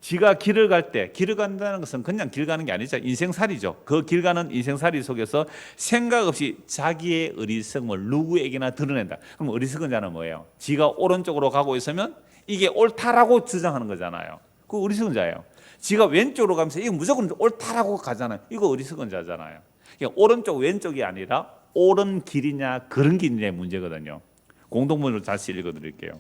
지가 길을 갈 때, 길을 간다는 것은 그냥 길 가는 게 아니죠. 인생살이죠. 그 길 가는 인생살이 속에서 생각 없이 자기의 어리석음을 누구에게나 드러낸다. 그럼 어리석은 자는 뭐예요? 지가 오른쪽으로 가고 있으면 이게 옳다라고 주장하는 거잖아요. 그거 어리석은 자예요. 지가 왼쪽으로 가면서 이거 무조건 옳다라고 가잖아요. 이거 어리석은 자잖아요. 그러니까 오른쪽 왼쪽이 아니라 옳은 길이냐 그런 길이냐의 문제거든요. 공동문을 다시 읽어드릴게요.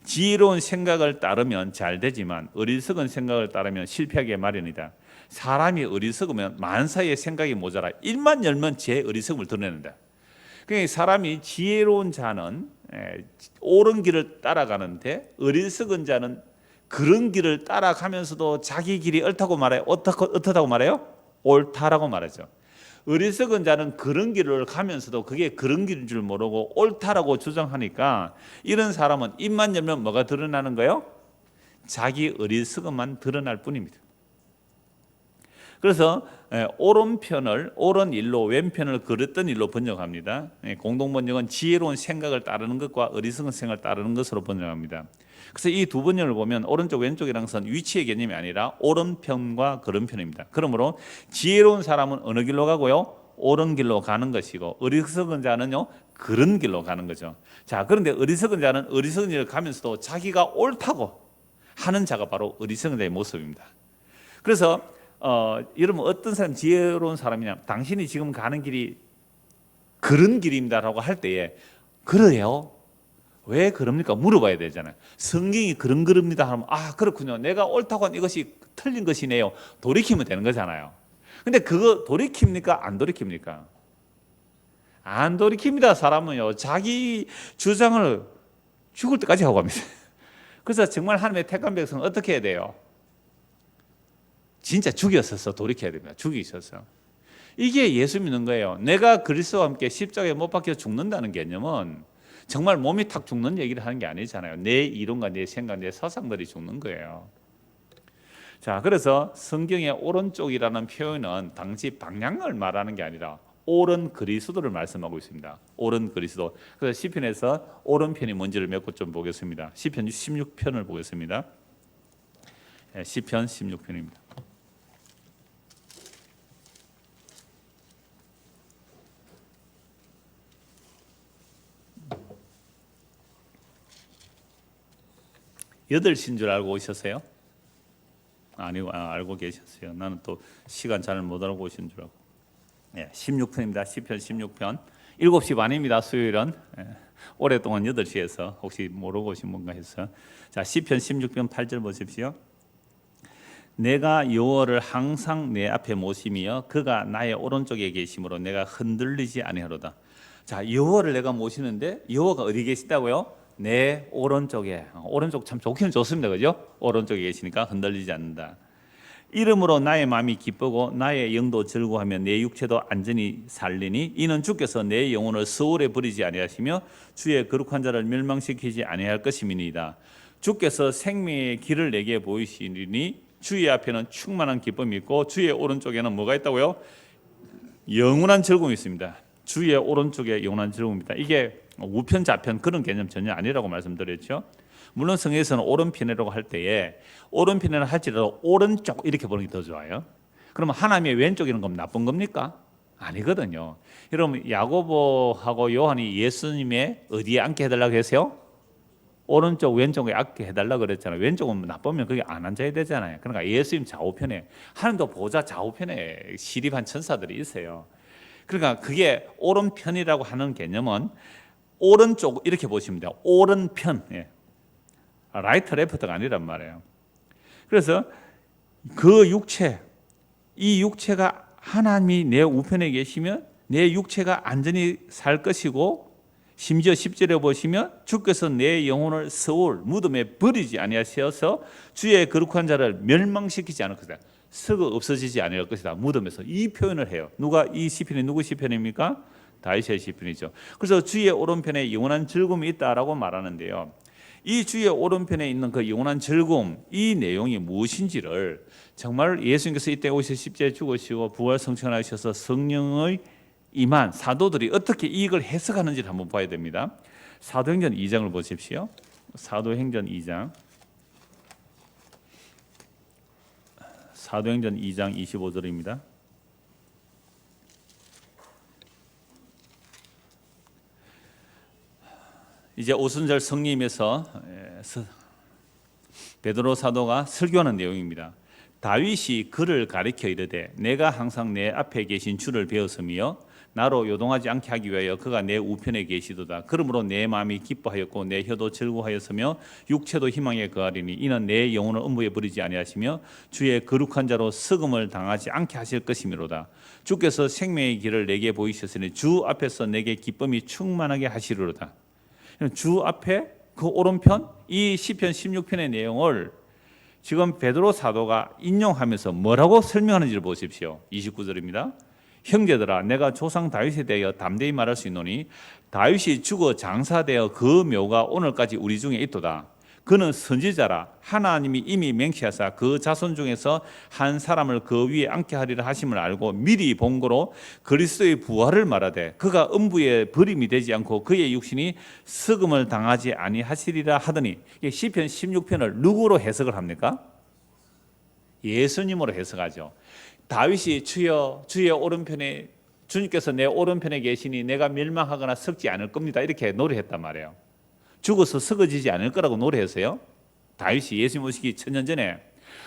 지혜로운 생각을 따르면 잘 되지만 어리석은 생각을 따르면 실패하기 마련이다. 사람이 어리석으면 만사의 생각이 모자라 입만 열면 제 어리석음을 드러낸다. 그러니까 사람이 지혜로운 자는 옳은 길을 따라가는데 어리석은 자는 그런 길을 따라가면서도 자기 길이 옳다고 말해요. 어떻다고 말해요? 옳다라고 말하죠. 어리석은 자는 그런 길을 가면서도 그게 그런 길인 줄 모르고 옳다라고 주장하니까 이런 사람은 입만 열면 뭐가 드러나는 거예요? 자기 어리석음만 드러날 뿐입니다. 그래서 오른편을 옳은 일로 왼편을 그릇된 일로 번역합니다. 공동번역은 지혜로운 생각을 따르는 것과 어리석은 생각을 따르는 것으로 번역합니다. 그래서 이 두 번역을 보면 오른쪽 왼쪽이라는 것은 위치의 개념이 아니라 오른편과 그른편입니다. 그러므로 지혜로운 사람은 어느 길로 가고요? 옳은 길로 가는 것이고 어리석은 자는요 그른 길로 가는 거죠. 자, 그런데 어리석은 자는 어리석은 길을 가면서도 자기가 옳다고 하는 자가 바로 어리석은 자의 모습입니다. 그래서 여러분 어떤 사람 지혜로운 사람이냐? 당신이 지금 가는 길이 그른 길입니다라고 할 때에 그래요? 왜 그럽니까? 물어봐야 되잖아요. 성경이 그럽니다 하면 아 그렇군요. 내가 옳다고 한 이것이 틀린 것이네요. 돌이키면 되는 거잖아요. 근데 그거 돌이킵니까? 안 돌이킵니까? 안 돌이킵니다. 사람은요, 자기 주장을 죽을 때까지 하고 갑니다. 그래서 정말 하나님의 택한 백성은 어떻게 해야 돼요? 진짜 죽였어서 돌이켜야 됩니다. 죽이셔서. 이게 예수 믿는 거예요. 내가 그리스도와 함께 십자가에 못 박혀 죽는다는 개념은 정말 몸이 탁 죽는 얘기를 하는 게 아니잖아요. 내 이론과 내 생각, 내 사상들이 죽는 거예요. 자, 그래서 성경의 오른쪽이라는 표현은 당시 방향을 말하는 게 아니라 옳은 그리스도를 말씀하고 있습니다. 옳은 그리스도. 그래서 시편에서 오른편이 뭔지를 몇 곳 좀 보겠습니다. 시편 16편을 보겠습니다. 시편 16편입니다. 여덟 시인 줄 알고 오셨어요? 아니고 알고 계셨어요. 나는 또 시간 잘 못 알고 오신 줄 알고. 16편입니다. 시편 16편. 7시 반입니다. 수요일은. 오랫동안 8시에서 혹시 모르고 오신 분가 해서. 자, 시편 16편 8절 보십시오. 내가 여호와를 항상 내 앞에 모시며 그가 나의 오른쪽에 계심으로 내가 흔들리지 아니하로다. 자, 여호와를 내가 모시는데 여호와가 어디 계시다고요? 내 오른쪽에. 오른쪽 참 좋기는 좋습니다. 그죠? 오른쪽에 계시니까 흔들리지 않는다. 이름으로 나의 마음이 기쁘고 나의 영도 즐거워하며 내 육체도 안전히 살리니 이는 주께서 내 영혼을 서울에 버리지 아니하시며 주의 거룩한 자를 멸망시키지 아니할 것임이니이다. 주께서 생명의 길을 내게 보이시니 주의 앞에는 충만한 기쁨이 있고 주의 오른쪽에는 뭐가 있다고요? 영원한 즐거움이 있습니다. 주의 오른쪽에 영원한 즐거움이 있다. 이게 우편 좌편 그런 개념 전혀 아니라고 말씀드렸죠. 물론 성경에서는 오른편이라고 할 때에 오른편이라 할지라도 오른쪽 이렇게 보는 게 더 좋아요. 그러면 하나님의 왼쪽이라는 건 나쁜 겁니까? 아니거든요. 여러분 야고보하고 요한이 예수님의 어디에 앉게 해달라고 했어요? 오른쪽 왼쪽에 앉게 해달라고 그랬잖아요. 왼쪽은 나쁘면 그게 안 앉아야 되잖아요. 그러니까 예수님 좌우편에 하나님도 보좌 좌우편에 시립한 천사들이 있어요. 그러니까 그게 오른편이라고 하는 개념은 오른쪽 이렇게 보시면 돼요. 오른편. 라이트 레프트가 아니란 말이에요. 그래서 그 육체, 이 육체가 하나님이 내 우편에 계시면 내 육체가 안전히 살 것이고 심지어 10절에 보시면 주께서 내 영혼을 서울 무덤에 버리지 아니하셔서 주의 거룩한 자를 멸망시키지 않을 것이다. 썩어 없어지지 아니할 것이다. 무덤에서 이 표현을 해요. 누가 이 시편이 누구 시편입니까? 다윗의 시편이죠. 그래서 주의 오른편에 영원한 즐거움이 있다라고 말하는데요. 이 주의 오른편에 있는 그 영원한 즐거움, 이 내용이 무엇인지를 정말 예수님께서 이때 오셔서 십자가에 죽으시고 부활 성천하셔서 성령의 임한 사도들이 어떻게 이걸 해석하는지를 한번 봐야 됩니다. 사도행전 2장을 보십시오. 사도행전 2장. 사도행전 2장 25절입니다. 이제 오순절 성림에서 베드로 사도가 설교하는 내용입니다. 다윗이 그를 가리켜 이르되 내가 항상 내 앞에 계신 주를 배웠으며 나로 요동하지 않게 하기 위하여 그가 내 우편에 계시도다. 그러므로 내 마음이 기뻐하였고 내 혀도 즐거워하였으며 육체도 희망에 거하리니 이는 내 영혼을 음부에 버리지 아니하시며 주의 거룩한 자로 썩음을 당하지 않게 하실 것이미로다. 주께서 생명의 길을 내게 보이셨으니 주 앞에서 내게 기쁨이 충만하게 하시리로다. 주 앞에 그 오른편 이 시편 16편의 내용을 지금 베드로 사도가 인용하면서 뭐라고 설명하는지를 보십시오. 29절입니다. 형제들아 내가 조상 다윗에 대하여 담대히 말할 수 있노니 다윗이 죽어 장사되어 그 묘가 오늘까지 우리 중에 있도다. 그는 선지자라 하나님이 이미 맹세하사 그 자손 중에서 한 사람을 그 위에 앉게 하리라 하심을 알고 미리 본고로 그리스도의 부활을 말하되 그가 음부에 버림이 되지 않고 그의 육신이 썩음을 당하지 아니하시리라 하더니 시편 16편을 누구로 해석을 합니까? 예수님으로 해석하죠. 다윗이 주여 주의 오른편에 주님께서 내 오른편에 계시니 내가 멸망하거나 썩지 않을 겁니다. 이렇게 노래했단 말이에요. 죽어서 썩어지지 않을 거라고 노래했어요. 다윗이 예수님 오시기 1000년 전에.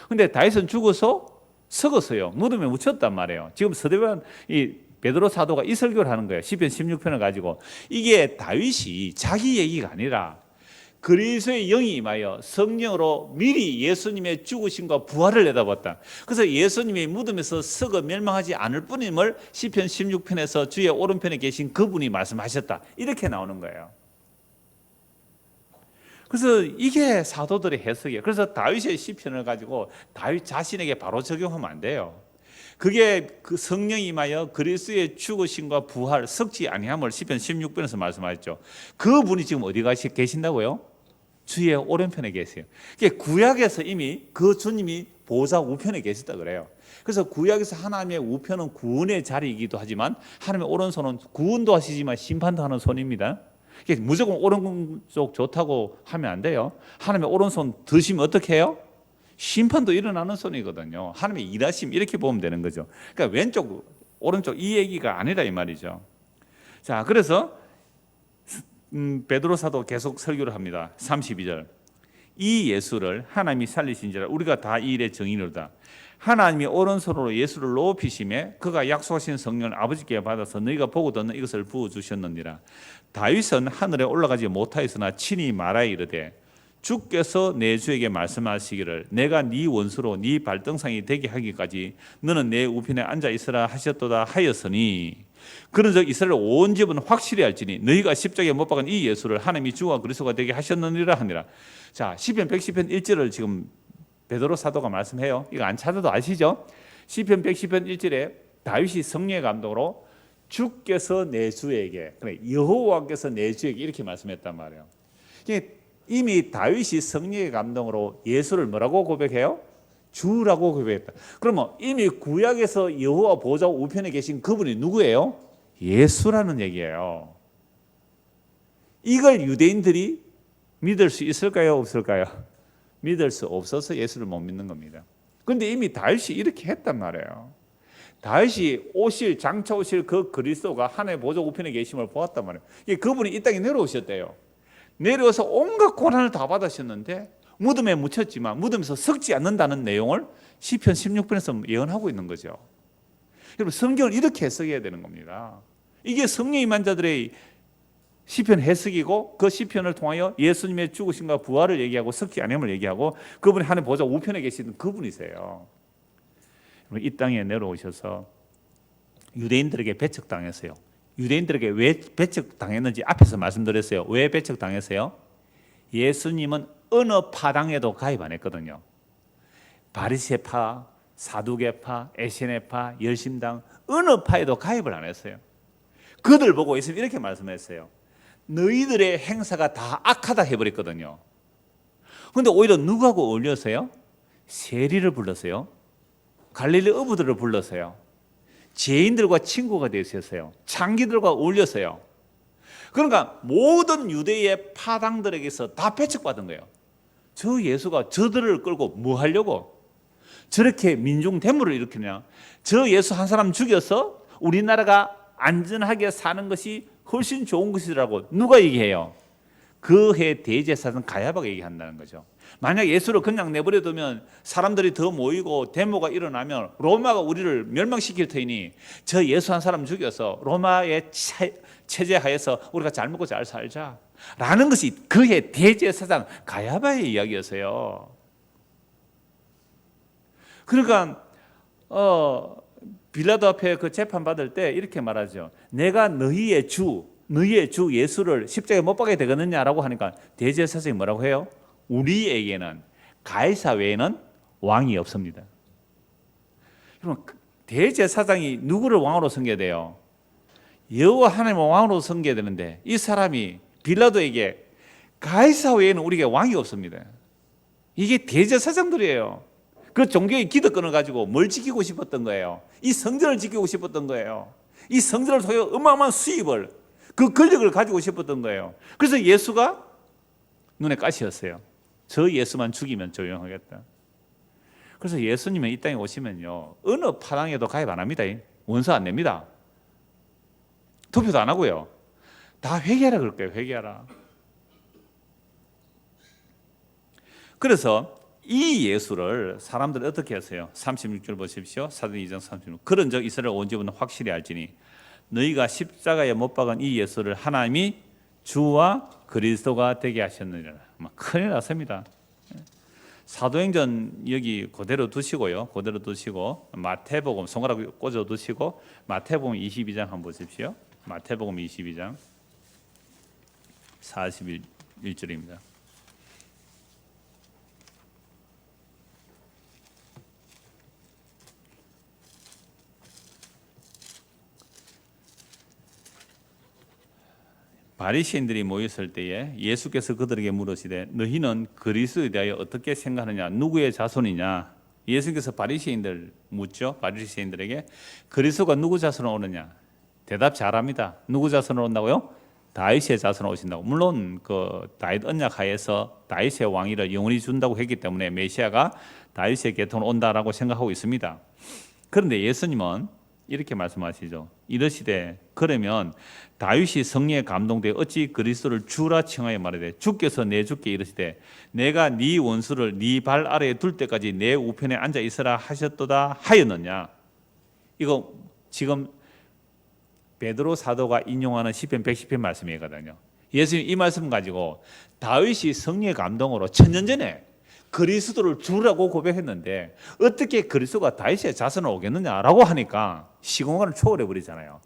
근데 다윗은 죽어서 썩었어요. 무덤에 묻혔단 말이에요. 지금 서대반 이 베드로 사도가 이 설교를 하는 거예요. 시편 16편을 가지고. 이게 다윗이 자기 얘기가 아니라 그리스도의 영이 임하여 성령으로 미리 예수님의 죽으심과 부활을 내다봤다. 그래서 예수님이 무덤에서 썩어 멸망하지 않을 뿐임을 시편 16편에서 주의 오른편에 계신 그분이 말씀하셨다. 이렇게 나오는 거예요. 그래서 이게 사도들의 해석이에요. 그래서 다윗의 시편을 가지고 다윗 자신에게 바로 적용하면 안 돼요. 그게 그 성령이 임하여 그리스도의 죽으심과 부활, 썩지 아니함을 시편 16편에서 말씀하셨죠. 그분이 지금 어디 계신다고요? 주의 오른편에 계세요. 구약에서 이미 그 주님이 보좌 우편에 계시다 그래요. 그래서 구약에서 하나님의 우편은 구원의 자리이기도 하지만 하나님의 오른손은 구원도 하시지만 심판도 하는 손입니다. 무조건 오른쪽 좋다고 하면 안 돼요. 하나님의 오른손 드시면 어떻게 해요? 심판도 일어나는 손이거든요. 하나님의 일하심 이렇게 보면 되는 거죠. 그러니까 왼쪽 오른쪽 이 얘기가 아니라 이 말이죠. 자, 그래서 베드로 사도 계속 설교를 합니다. 32절. 이 예수를 하나님이 살리신지라 우리가 다 이 일의 증인이로다. 하나님이 오른손으로 예수를 높이심에 그가 약속하신 성령을 아버지께 받아서 너희가 보고 듣는 이것을 부어주셨느니라. 다윗은 하늘에 올라가지 못하였으나 친히 말하여 이르되 주께서 내 주에게 말씀하시기를 내가 네 원수로 네 발등상이 되게 하기까지 너는 내 우편에 앉아 있으라 하셨도다 하였으니 그런즉 이스라엘 온 집은 확실히 알지니 너희가 십자가에 못 박은 이 예수를 하나님이 주와 그리스도가 되게 하셨느니라 하니라. 자, 시편 110편 1절을 지금 베드로 사도가 말씀해요. 이거 안 찾아도 아시죠? 시편 110편 1절에 다윗이 성령의 감동으로 주께서 내 주에게, 그래 여호와께서 내 주에게 이렇게 말씀했단 말이에요. 이미 다윗이 성령의 감동으로 예수를 뭐라고 고백해요? 주라고 고백했다. 그러면 이미 구약에서 여호와 보좌 우편에 계신 그분이 누구예요? 예수라는 얘기예요. 이걸 유대인들이 믿을 수 있을까요? 없을까요? 믿을 수 없어서 예수를 못 믿는 겁니다. 그런데 이미 다윗이 이렇게 했단 말이에요. 다윗이 장차 오실 그 그리스도가 하나님의 보좌 우편에 계심을 보았단 말이에요. 그분이 이 땅에 내려오셨대요. 내려와서 온갖 고난을 다 받으셨는데 무덤에 묻혔지만 무덤에서 썩지 않는다는 내용을 시편 16편에서 예언하고 있는 거죠. 여러분, 성경을 이렇게 해석해야 되는 겁니다. 이게 성령 임한 자들의 시편 해석이고 그 시편을 통하여 예수님의 죽으심과 부활을 얘기하고 썩지 않음을 얘기하고 그분이 하나님 보좌 우편에 계시는 그분이세요. 이 땅에 내려오셔서 유대인들에게 배척당했어요. 유대인들에게 왜 배척당했는지 앞에서 말씀드렸어요. 왜 배척당했어요? 예수님은 어느 파당에도 가입 안 했거든요. 바리새파, 사두개파, 에세네파, 열심당 어느 파에도 가입을 안 했어요. 그들 보고 예수님 이렇게 말씀했어요. 너희들의 행사가 다 악하다 해버렸거든요. 그런데 오히려 누구하고 어울렸어요? 세리를 불렀어요. 갈릴리 어부들을 불렀어요. 죄인들과 친구가 되셨어요. 창기들과 어울렸어요. 그러니까 모든 유대의 파당들에게서 다 배척받은 거예요. 저 예수가 저들을 끌고 뭐 하려고 저렇게 민중 대물을 일으키냐. 저 예수 한 사람 죽여서 우리나라가 안전하게 사는 것이 훨씬 좋은 것이라고 누가 얘기해요? 그해 대제사장 가야바가 얘기한다는 거죠. 만약 예수를 그냥 내버려두면 사람들이 더 모이고 데모가 일어나면 로마가 우리를 멸망시킬 테니 저 예수 한 사람 죽여서 로마의 체제 하에서 우리가 잘 먹고 잘 살자 라는 것이 그해 대제사장 가야바의 이야기였어요. 그러니까 빌라도 앞에 그 재판 받을 때 이렇게 말하죠. 내가 너희의 주 예수를 십자가에 못 박게 되겠느냐라고 하니까 대제사장이 뭐라고 해요? 우리에게는 가이사 외에는 왕이 없습니다. 여러분, 대제사장이 누구를 왕으로 섬겨야 돼요? 여호와 하나님을 왕으로 섬겨야 되는데 이 사람이 빌라도에게 가이사 외에는 우리에게 왕이 없습니다. 이게 대제사장들이에요. 그 종교의 기득권을 가지고 뭘 지키고 싶었던 거예요? 이 성전을 지키고 싶었던 거예요. 이 성전을 통해 어마어마한 수입을 그 권력을 가지고 싶었던 거예요. 그래서 예수가 눈에 가시였어요. 저 예수만 죽이면 조용하겠다. 그래서 예수님은 이 땅에 오시면요 어느 파당에도 가입 안 합니다. 원서 안 냅니다. 투표도 안 하고요. 다 회개하라 그럴 거예요. 회개하라. 그래서 이 예수를 사람들이 어떻게 했어요? 36절 보십시오. 사도행 2장 36. 그런즉 이스라엘 온 집은 확실히 알지니 너희가 십자가에 못 박은 이 예수를 하나님이 주와 그리스도가 되게 하셨느니라. 큰일 났습니다. 사도행전 여기 그대로 두시고요. 그대로 두시고 마태복음 손가락 꽂아 두시고 마태복음 22장 한번 보십시오. 마태복음 22장 41절입니다. 바리새인들이 모였을 때에 예수께서 그들에게 물으시되 너희는 그리스도에 대하여 어떻게 생각하느냐 누구의 자손이냐. 예수께서 바리새인들 묻죠. 바리새인들에게 그리스도가 누구 자손으로 오느냐. 대답 잘합니다. 누구 자손으로 온다고요? 다윗의 자손으로 오신다고. 물론 그 다윗 언약 하에서 다윗의 왕위를 영원히 준다고 했기 때문에 메시아가 다윗의 계통으로 온다라고 생각하고 있습니다. 그런데 예수님은 이렇게 말씀하시죠. 이르시되 그러면 다윗이 성령에 감동되어 어찌 그리스도를 주라 칭하여 말하되 주께서 내 주께 이르시되 내가 네 원수를 네 발 아래에 둘 때까지 내 우편에 앉아 있으라 하셨도다 하였느냐. 이거 지금 베드로 사도가 인용하는 시편 110편 말씀이거든요. 예수님 이 말씀 가지고 다윗이 성령의 감동으로 천년 전에 그리스도를 주라고 고백했는데 어떻게 그리스도가 다윗의 자손으로 오겠느냐라고 하니까 시공간을 초월해 버리잖아요.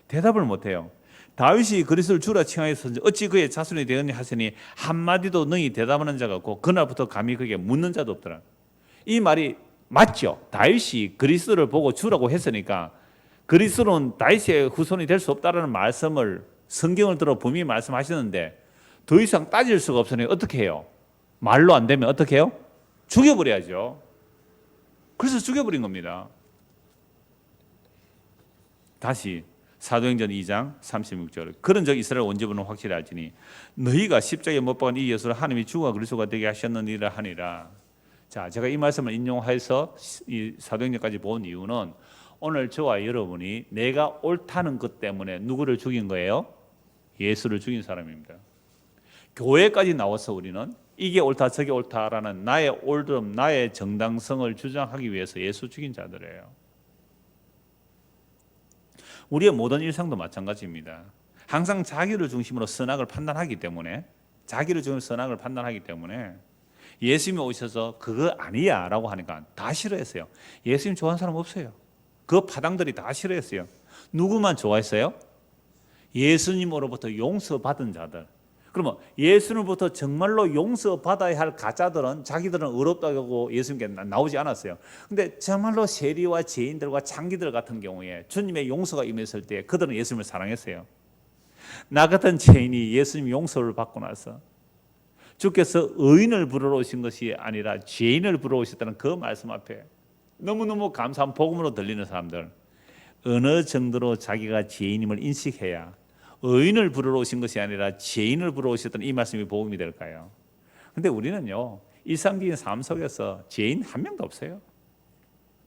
대답을 못해요. 다윗이 그리스도를 주라 칭하여서 어찌 그의 자손이 되었냐 하시니 한마디도 능히 대답하는 자가 없고 그날부터 감히 그에게 묻는 자도 없더라. 이 말이 맞죠. 다윗이 그리스도를 보고 주라고 했으니까 그리스도는 다윗의 후손이 될 수 없다라는 말씀을 성경을 들어 분명히 말씀하시는데 더 이상 따질 수가 없으니 어떻게 해요? 말로 안 되면 어떻게 해요? 죽여버려야죠. 그래서 죽여버린 겁니다. 다시 사도행전 2장 36절 그런 적 이스라엘 원죄분은 확실히 알지니 너희가 십자가에 못 박은 이 예수를 하나님이 주가 그리스도가 되게 하셨느니라 하니라. 자, 제가 이 말씀을 인용해서 이 사도행전까지 본 이유는 오늘 저와 여러분이 내가 옳다는 것 때문에 누구를 죽인 거예요? 예수를 죽인 사람입니다. 교회까지 나와서 우리는 이게 옳다 저게 옳다라는 나의 옳음 나의 정당성을 주장하기 위해서 예수 죽인 자들이에요. 우리의 모든 일상도 마찬가지입니다. 항상 자기를 중심으로 선악을 판단하기 때문에 자기를 중심으로 선악을 판단하기 때문에 예수님이 오셔서 그거 아니야 라고 하니까 다 싫어했어요. 예수님 좋아하는 사람 없어요. 그 파당들이 다 싫어했어요. 누구만 좋아했어요? 예수님으로부터 용서받은 자들. 그러면 예수님부터 정말로 용서받아야 할 가짜들은 자기들은 의롭다고 예수님께 나오지 않았어요. 근데 정말로 세리와 죄인들과 창기들 같은 경우에 주님의 용서가 임했을 때 그들은 예수님을 사랑했어요. 나 같은 죄인이 예수님 용서를 받고 나서 주께서 의인을 부르러 오신 것이 아니라 죄인을 부르러 오셨다는 그 말씀 앞에 너무너무 감사한 복음으로 들리는 사람들, 어느 정도로 자기가 죄인임을 인식해야 의인을 부르러 오신 것이 아니라 죄인을 부르러 오셨던 이 말씀이 복음이 될까요? 근데 우리는요 일상적인 삶 속에서 죄인 한 명도 없어요.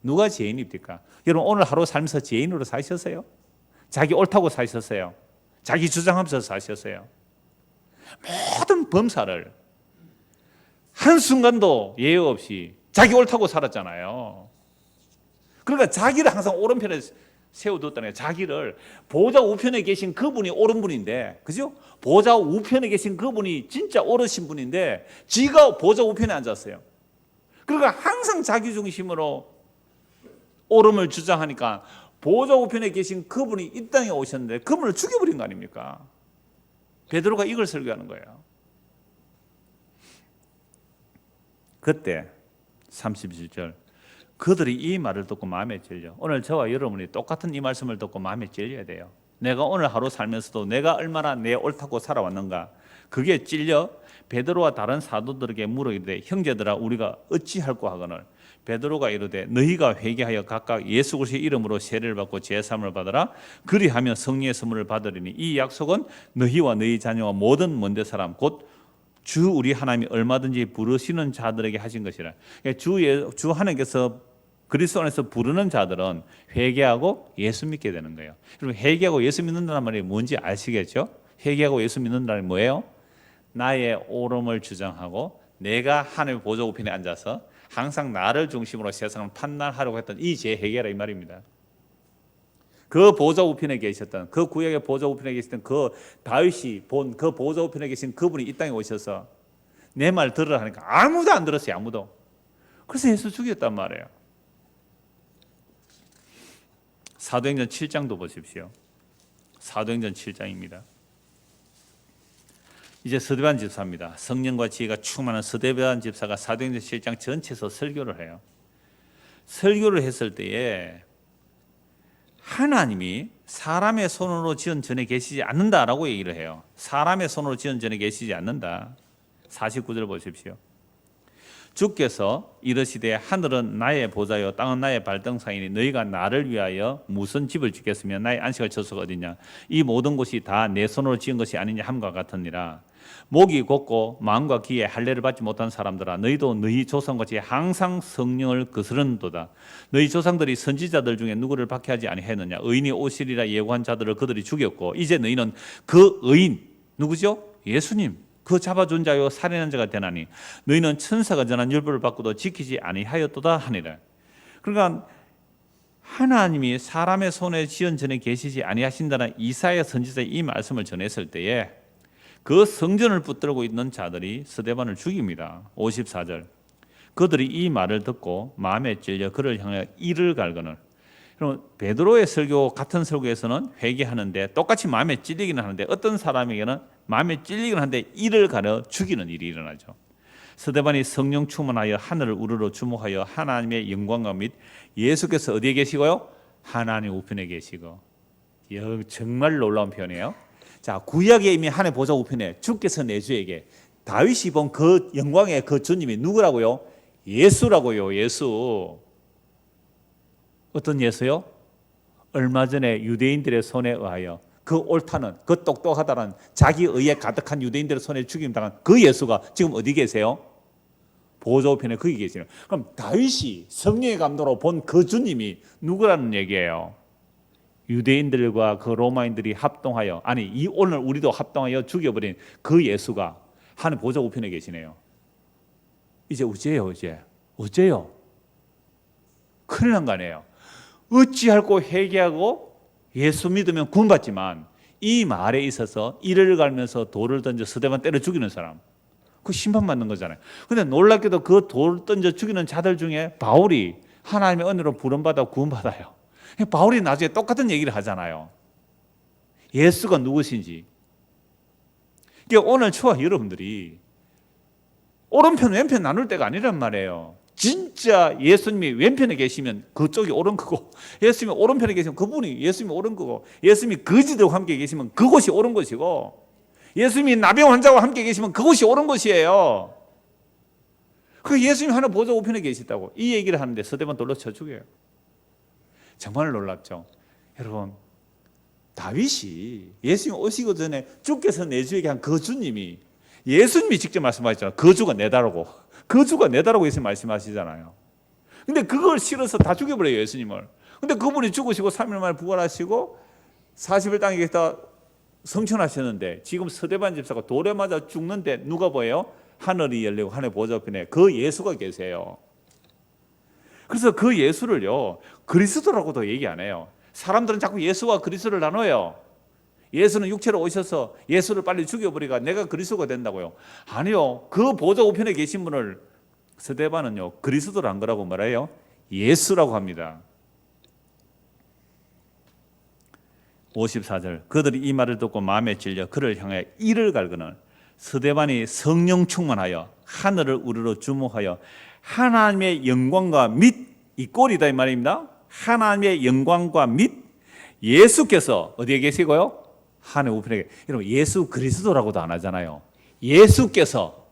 누가 죄인입니까? 여러분 오늘 하루 살면서 죄인으로 사셨어요? 자기 옳다고 사셨어요? 자기 주장하면서 사셨어요? 모든 범사를 한순간도 예외 없이 자기 옳다고 살았잖아요. 그러니까 자기를 항상 오른편에 세워뒀다는 거예요. 자기를 보좌 우편에 계신 그분이 옳은 분인데, 그죠? 보좌 우편에 계신 그분이 진짜 옳으신 분인데 지가 보좌 우편에 앉았어요. 그러니까 항상 자기 중심으로 옳음을 주장하니까 보좌 우편에 계신 그분이 이 땅에 오셨는데 그분을 죽여버린 거 아닙니까? 베드로가 이걸 설교하는 거예요. 그때 37절 그들이 이 말을 듣고 마음에 찔려. 오늘 저와 여러분이 똑같은 이 말씀을 듣고 마음에 찔려야 돼요. 내가 오늘 하루 살면서도 내가 얼마나 내 옳다고 살아왔는가, 그게 찔려 베드로와 다른 사도들에게 물어이르되 형제들아 우리가 어찌할꼬 하거늘 베드로가 이르되 너희가 회개하여 각각 예수 그리스도의 이름으로 세례를 받고 제사함을 받으라. 그리하면 성령의 선물을 받으리니 이 약속은 너희와 너희 자녀와 모든 먼데 사람 곧 주 우리 하나님이 얼마든지 부르시는 자들에게 하신 것이라. 주 하나님께서 그리스도 안에서 부르는 자들은 회개하고 예수 믿게 되는 거예요. 여러분 회개하고 예수 믿는다는 말이 뭔지 아시겠죠? 회개하고 예수 믿는다는 뭐예요? 나의 옳음을 주장하고 내가 하나님의 보좌 우편에 앉아서 항상 나를 중심으로 세상을 판단하려고 했던 이 제 회개라 이 말입니다. 그 보좌 우편에 계셨던 그 구약의 보좌 우편에 계셨던 그 다윗이 본 그 보좌 우편에 계신 그분이 이 땅에 오셔서 내 말 들으라 하니까 아무도 안 들었어요. 아무도. 그래서 예수 죽였단 말이에요. 사도행전 7장도 보십시오. 사도행전 7장입니다. 이제 스데반 집사입니다. 성령과 지혜가 충만한 스데반 집사가 사도행전 7장 전체에서 설교를 해요. 설교를 했을 때에 하나님이 사람의 손으로 지은 전에 계시지 않는다라고 얘기를 해요. 사람의 손으로 지은 전에 계시지 않는다. 49절 보십시오. 주께서 이르시되 하늘은 나의 보좌요 땅은 나의 발등상이니 너희가 나를 위하여 무슨 집을 짓겠으며 나의 안식할 처소가 어디냐. 이 모든 곳이 다 내 손으로 지은 것이 아니냐 함과 같으니라. 목이 곧고 마음과 귀에 할례를 받지 못한 사람들아 너희도 너희 조상같이 항상 성령을 거스르는도다. 너희 조상들이 선지자들 중에 누구를 박해하지 아니했느냐. 의인이 오시리라 예고한 자들을 그들이 죽였고 이제 너희는 그 의인 누구죠? 예수님 그 잡아준 자요 살인한 자가 되나니 너희는 천사가 전한 율법을 받고도 지키지 아니하였도다 하니라. 그러니까 하나님이 사람의 손에 지은 전에 계시지 아니하신다는 이사야 선지자의 이 말씀을 전했을 때에 그 성전을 붙들고 있는 자들이 스데반을 죽입니다. 54절. 그들이 이 말을 듣고 마음에 찔려 그를 향하여 이를 갈거늘. 그럼 베드로의 설교 같은 설교에서는 회개하는데 똑같이 마음에 찔리기는 하는데 어떤 사람에게는 마음에 찔리기는 하는데 이를 가려 죽이는 일이 일어나죠. 스데반이 성령 충만하여 하늘을 우러러 주목하여 하나님의 영광과 및 예수께서 어디에 계시고요? 하나님 우편에 계시고. 정말 놀라운 표현이에요. 자, 구약에 이미 하나님 보좌 우편에 주께서 내 주에게 다윗이 본 그 영광의 그 주님이 누구라고요? 예수라고요. 예수. 어떤 예수요? 얼마 전에 유대인들의 손에 의하여 그 옳다는 그 똑똑하다는 자기 의에 가득한 유대인들의 손에 죽임당한 그 예수가 지금 어디 계세요? 보좌 우편에 거기 계시네요. 그럼 다윗이 성령의 감동으로 본 그 주님이 누구라는 얘기예요? 유대인들과 그 로마인들이 합동하여 아니 오늘 우리도 합동하여 죽여버린 그 예수가 하늘 보좌 우편에 계시네요. 이제 어째요? 큰일 난 거 아니에요. 어찌할꼬 회개하고 예수 믿으면 구원받지만 이 말에 있어서 이를 갈면서 돌을 던져 스데반 때려 죽이는 사람 그 심판받는 거잖아요. 그런데 놀랍게도 그 돌 던져 죽이는 자들 중에 바울이 하나님의 은혜로 부름받아 구원받아요. 바울이 나중에 똑같은 얘기를 하잖아요. 예수가 누구신지. 그러니까 오늘 저와 여러분들이 오른편 왼편 나눌 때가 아니란 말이에요. 진짜 예수님이 왼편에 계시면 그쪽이 옳은 거고 예수님이 오른편에 계시면 그분이 예수님이 옳은 거고 예수님이 거지들과 함께 계시면 그곳이 옳은 것이고 예수님이 나병 환자와 함께 계시면 그곳이 옳은 것이에요. 그 예수님이 하나 보좌 우편에 계시다고 이 얘기를 하는데 스데반 돌로 쳐 죽여요. 정말 놀랍죠. 여러분 다윗이 예수님 오시기 전에 주께서 내 주에게 한 그 주님이 예수님이 직접 말씀하셨잖아요. 그 주가 내다라고. 그 주가 내다라고 예수님 말씀하시잖아요. 근데 그걸 싫어서 다 죽여버려요. 예수님을. 근데 그분이 죽으시고 3일 만에 부활하시고 40일 땅에 계시다 성천하셨는데 지금 스데반 집사가 돌에 맞아 죽는데 누가 보여요? 하늘이 열리고 하늘 보좌 우편에 그 예수가 계세요. 그래서 그 예수를요 그리스도라고도 얘기 안 해요. 사람들은 자꾸 예수와 그리스도를 나눠요. 예수는 육체로 오셔서 예수를 빨리 죽여버리가 내가 그리스도가 된다고요. 아니요. 그 보좌 우편에 계신 분을 스데반은요 그리스도를 안 거라고 말해요. 예수라고 합니다. 54절. 그들이 이 말을 듣고 마음에 찔려 그를 향해 이를 갈거늘. 스데반이 성령 충만하여 하늘을 우러러 주목하여 하나님의 영광과 및 이 꼴이다 이 말입니다. 하나님의 영광과 및 예수께서 어디에 계시고요? 하늘 우편에. 여러분 예수 그리스도라고도 안 하잖아요. 예수께서.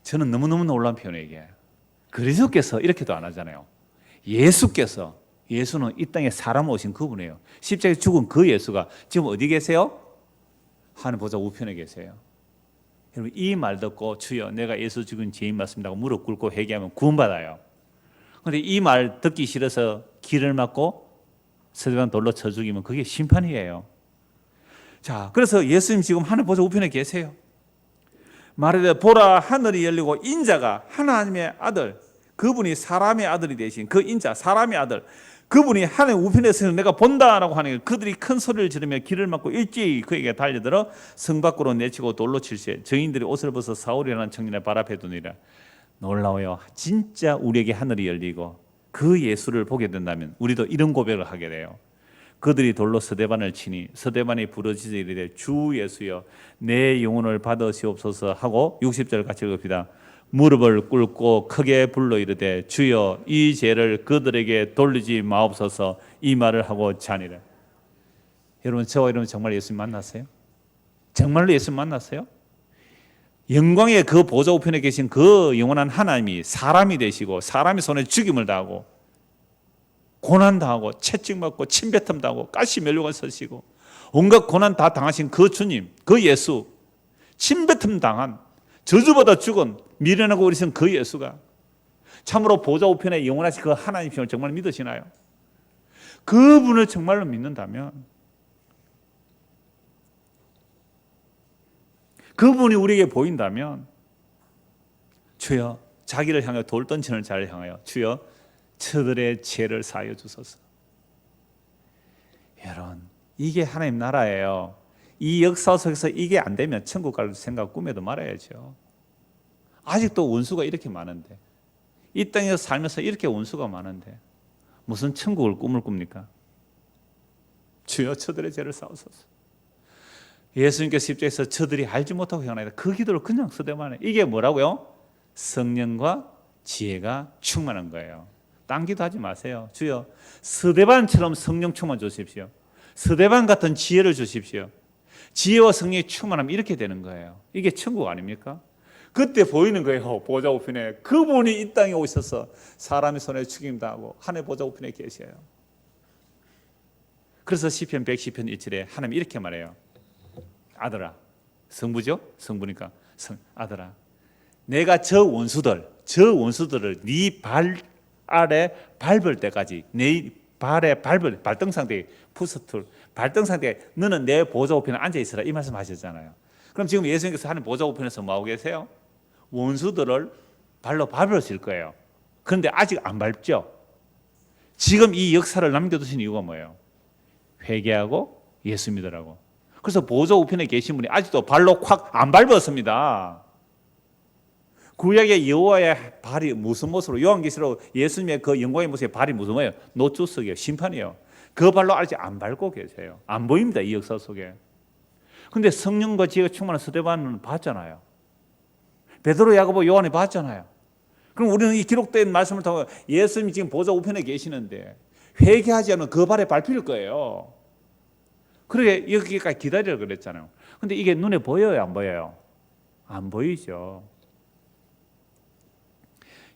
저는 너무너무 놀라운 표현이에요. 이게. 그리스도께서 이렇게도 안 하잖아요. 예수께서. 예수는 이 땅에 사람 오신 그분이에요. 십자가에 죽은 그 예수가 지금 어디 계세요? 하늘 보좌 우편에 계세요. 여러분 이 말 듣고 주여 내가 예수 죽은 죄인 맞습니다 하고 무릎 꿇고 회개하면 구원받아요. 그런데 이 말 듣기 싫어서 길을 막고 스데반 돌로 쳐 죽이면 그게 심판이에요. 자, 그래서 예수님 지금 하늘 보좌 우편에 계세요. 말하되 보라 하늘이 열리고 인자가 하나님의 아들 그분이 사람의 아들이 되신 그 인자 사람의 아들 그분이 하나님 우편에서 내가 본다라고 하니 그들이 큰 소리를 지르며 길을 막고 일찍 그에게 달려들어 성 밖으로 내치고 돌로 칠시에 증인들이 옷을 벗어 사울이라는 청년의 발 앞에 두니라. 놀라워요. 진짜 우리에게 하늘이 열리고 그 예수를 보게 된다면 우리도 이런 고백을 하게 돼요. 그들이 돌로 스데반을 치니 스데반이 부러지듯 이르되 주 예수여 내 영혼을 받으시옵소서 하고 60절 같이 읽읍시다. 무릎을 꿇고 크게 불러 이르되 주여 이 죄를 그들에게 돌리지 마옵소서 이 말을 하고 자니라. 여러분 저와 여러분 정말 예수님 만났어요? 정말로 예수님 만났어요? 영광의 그 보좌 우편에 계신 그 영원한 하나님이 사람이 되시고 사람의 손에 죽임을 당하고 고난당하고 채찍맞고 침뱉음 당하고 가시 면류관 서시고 온갖 고난 다 당하신 그 주님, 그 예수, 침뱉음 당한 저주받아 죽은 미련하고 어리석은 그 예수가 참으로 보좌 우편에 영원하신 그 하나님이심을 정말 믿으시나요? 그분을 정말로 믿는다면 그분이 우리에게 보인다면 주여 자기를 향해 돌 던지는 자를 향하여 주여 저들의 죄를 사하여 주소서. 여러분 이게 하나님 나라예요. 이 역사 속에서 이게 안 되면 천국 갈 생각 꿈에도 말아야죠. 아직도 원수가 이렇게 많은데 이 땅에서 살면서 이렇게 원수가 많은데 무슨 천국을 꿈을 꿉니까? 주여 저들의 죄를 사하소서. 예수님께서 십자가에서 저들이 알지 못하고 행하나이다. 그 기도를 그냥 쓰대만 해. 이게 뭐라고요? 성령과 지혜가 충만한 거예요. 딴 기도하지 마세요. 주여 스데반처럼 성령 충만 주십시오. 스데반 같은 지혜를 주십시오. 지혜와 성령이 충만하면 이렇게 되는 거예요. 이게 천국 아닙니까? 그때 보이는 거예요. 보좌 우편에 그분이 이 땅에 오셔서 사람의 손에 죽임당하고 하늘 보좌 우편에 계셔요. 그래서 시편 110편 1절에 하나님 이렇게 말해요. 아들아, 성부죠? 성부니까 아들아, 내가 저 원수들을 네 발 아래 밟을 때까지 네 발에 밟을 발등상대 푸스툴 발등상대 너는 내 보좌 우편에 앉아 있으라 이 말씀 하셨잖아요. 그럼 지금 예수님께서 하는 보좌 우편에서 뭐 하고 계세요? 원수들을 발로 밟으실 거예요. 그런데 아직 안 밟죠. 지금 이 역사를 남겨두신 이유가 뭐예요? 회개하고 예수 믿으라고. 그래서 보좌 우편에 계신 분이 아직도 발로 콱 안 밟았습니다. 구약의 여호와의 발이 무슨 모습으로 요한계시록 예수님의 그 영광의 모습의 발이 무슨 뭐예요? 노추석이에요. 심판이에요. 그 발로 아직 안 밟고 계세요. 안 보입니다. 이 역사 속에. 그런데 성령과 지혜가 충만한 스데반은 봤잖아요. 베드로, 야고보, 요한이 봤잖아요. 그럼 우리는 이 기록된 말씀을 통해 예수님이 지금 보좌 우편에 계시는데 회개하지 않으면 그 발에 밟힐 거예요. 그러게 여기까지 기다리라 그랬잖아요. 근데 이게 눈에 보여요, 안 보여요? 안 보이죠.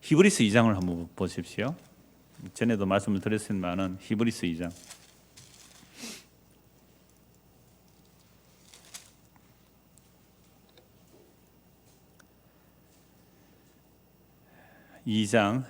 히브리서 2장을 한번 보십시오. 전에도 말씀을 드렸지만은 히브리서 2장. 이 장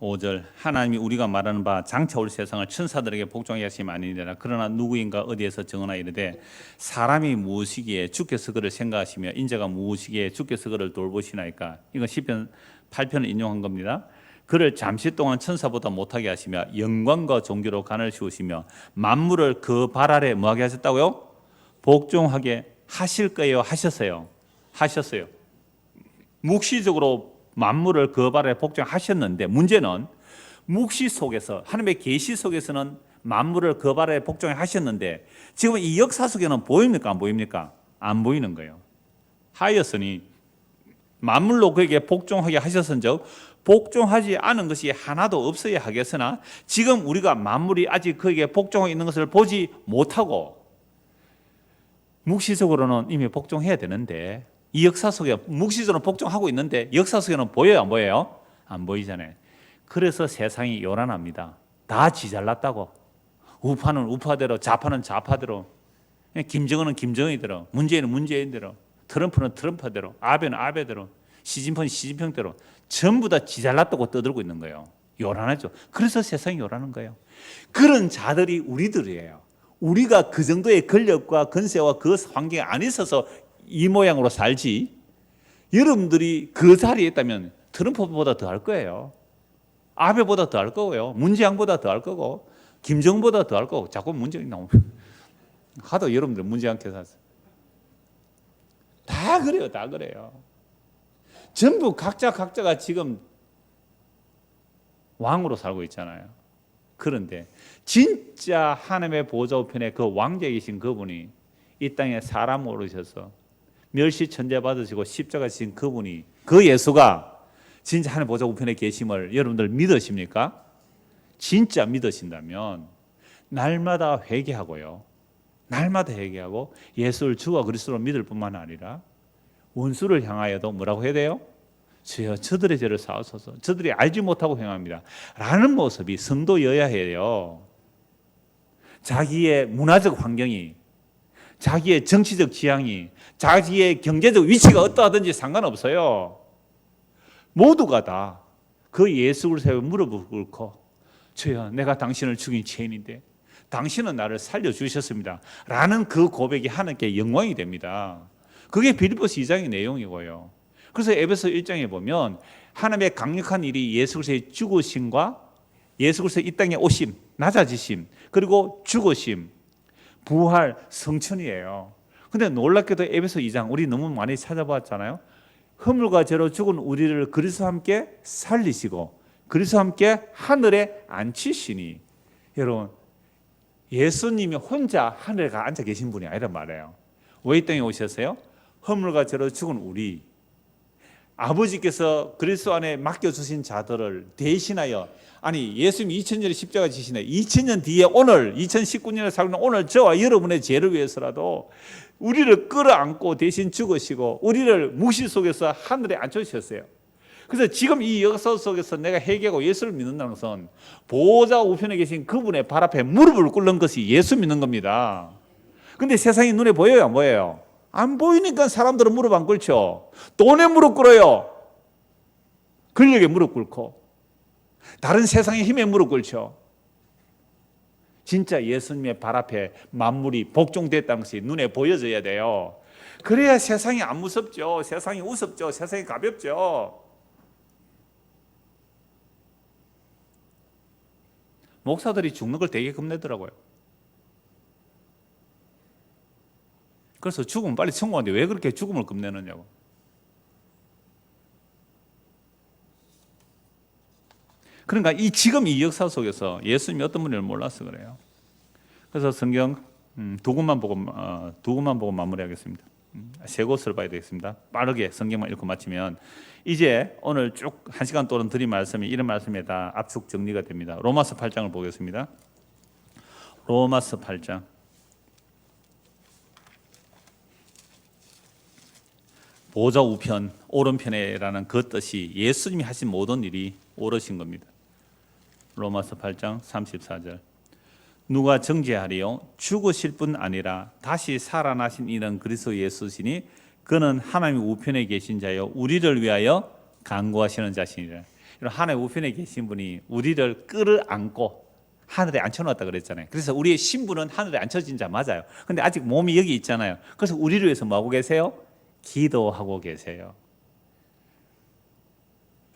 5절 하나님이 우리가 말하는 바 장차 올 세상을 천사들에게 복종하게 하심이 아니니라. 그러나 누구인가 어디에서 정하나 이르되 사람이 무엇이기에 주께서 그를 생각하시며 인자가 무엇이기에 주께서 그를 돌보시나이까. 이건 시편 8편을 인용한 겁니다. 그를 잠시 동안 천사보다 못하게 하시며 영광과 존귀로 간을 씌우시며 만물을 그 발 아래 뭐하게 하셨다고요? 복종하게 하실 거예요? 하셨어요? 하셨어요. 묵시적으로 만물을 그 발 아래 복종하셨는데 문제는 묵시 속에서 하나님의 계시 속에서는 만물을 그 발 아래 복종하셨는데 지금 이 역사 속에는 보입니까? 안 보입니까? 안 보이는 거예요. 하였으니 만물로 그에게 복종하게 하셨은즉 복종하지 않은 것이 하나도 없어야 하겠으나 지금 우리가 만물이 아직 그에게 복종하고 있는 것을 보지 못하고 묵시적으로는 이미 복종해야 되는데 이 역사 속에 묵시적으로 복종하고 있는데 역사 속에는 보여요, 안 보여요? 안 보이잖아요. 그래서 세상이 요란합니다. 다 지잘났다고. 우파는 우파대로, 좌파는 좌파대로, 김정은은 김정은대로, 문재인은 문재인대로, 트럼프는 트럼프대로, 아베는 아베대로, 시진핑은 시진핑대로 전부 다 지잘났다고 떠들고 있는 거예요. 요란하죠. 그래서 세상이 요란한 거예요. 그런 자들이 우리들이에요. 우리가 그 정도의 권력과 권세와 그 환경에 안 있어서 이 모양으로 살지 여러분들이 그 자리에 있다면 트럼프보다 더 할 거예요. 아베보다 더 할 거고요. 문재양보다 더 할 거고, 김정보다 더 할 거고. 자꾸 문재양이 나오면 하도 여러분들 문재양 계산서 다 그래요, 다 그래요. 전부 각자가 지금 왕으로 살고 있잖아요. 그런데 진짜 하나님의 보좌 우편에 그 왕자에 계신 그분이 이 땅에 사람으로 오셔서 멸시 천대 받으시고 십자가 지신 그분이, 그 예수가 진짜 하나님 보좌 우편에 계심을 여러분들 믿으십니까? 진짜 믿으신다면 날마다 회개하고요. 날마다 회개하고 예수를 주와 그리스도로 믿을 뿐만 아니라 원수를 향하여도 뭐라고 해야 돼요? 주여 저들의 죄를 사하소서. 저들이 알지 못하고 행합니다 라는 모습이 성도여야 해요. 자기의 문화적 환경이, 자기의 정치적 지향이, 자기의 경제적 위치가 어떠하든지 상관없어요. 모두가 다 그 예수 그리스도의 무릎을 꿇고 주여 내가 당신을 죽인 죄인인데 당신은 나를 살려주셨습니다 라는 그 고백이 하나님께 영광이 됩니다. 그게 빌립보서 2장의 내용이고요. 그래서 에베소 1장에 보면 하나님의 강력한 일이 예수 그리스도의 죽으심과 예수 그리스도의 이 땅에 오심, 낮아지심, 그리고 죽으심, 부활, 성천이에요. 근데 놀랍게도 에베소 2장 우리 너무 많이 찾아봤잖아요. 허물과 죄로 죽은 우리를 그리스도와 함께 살리시고 그리스도와 함께 하늘에 앉히시니, 여러분 예수님이 혼자 하늘에 앉아 계신 분이 아니란 말이에요. 왜 이 땅에 오셨어요? 허물과 죄로 죽은 우리, 아버지께서 그리스도 안에 맡겨주신 자들을 대신하여, 아니 예수님이 2000년에 십자가 지시네, 2000년 뒤에 오늘 2019년에 살고 있는 오늘 저와 여러분의 죄를 위해서라도 우리를 끌어안고 대신 죽으시고 우리를 묵시 속에서 하늘에 앉혀주셨어요. 그래서 지금 이 역사 속에서 내가 회개하고 예수를 믿는다는 것은 보좌 우편에 계신 그분의 발 앞에 무릎을 꿇는 것이 예수 믿는 겁니다. 근데 세상이 눈에 보여요, 안 보여요? 안 보이니까 사람들은 무릎 안 꿇죠. 돈에 무릎 꿇어요. 권력에 무릎 꿇고 다른 세상의 힘에 무릎 꿇죠. 진짜 예수님의 발 앞에 만물이 복종됐다는 것이 눈에 보여져야 돼요. 그래야 세상이 안 무섭죠. 세상이 우습죠. 세상이 가볍죠. 목사들이 죽는 걸 되게 겁내더라고요. 그래서 죽으면 빨리 천국하는데 왜 그렇게 죽음을 겁내느냐고. 그러니까 지금 이 역사 속에서 예수님이 어떤 분인지 몰라서 그래요. 그래서 성경 두 곳만 보고 마무리하겠습니다. 세 곳을 봐야 되겠습니다. 빠르게 성경만 읽고 마치면 이제 오늘 쭉 1시간 동안 드린 말씀이 이런 말씀에 다 압축 정리가 됩니다. 로마서 8장을 보겠습니다. 로마서 8장. 보좌 우편, 오른편에라는 그 뜻이 예수님이 하신 모든 일이 오르신 겁니다. 로마서 8장 34절. 누가 정죄하리요? 죽으실 뿐 아니라 다시 살아나신 이는 그리스도 예수시니 그는 하나님 우편에 계신 자요 우리를 위하여 간구하시는 자신이라. 하나님 우편에 계신 분이 우리를 끌어안고 하늘에 앉혀놨다 그랬잖아요. 그래서 우리의 신분은 하늘에 앉혀진 자 맞아요. 근데 아직 몸이 여기 있잖아요. 그래서 우리를 위해서 뭐하고 계세요? 기도하고 계세요.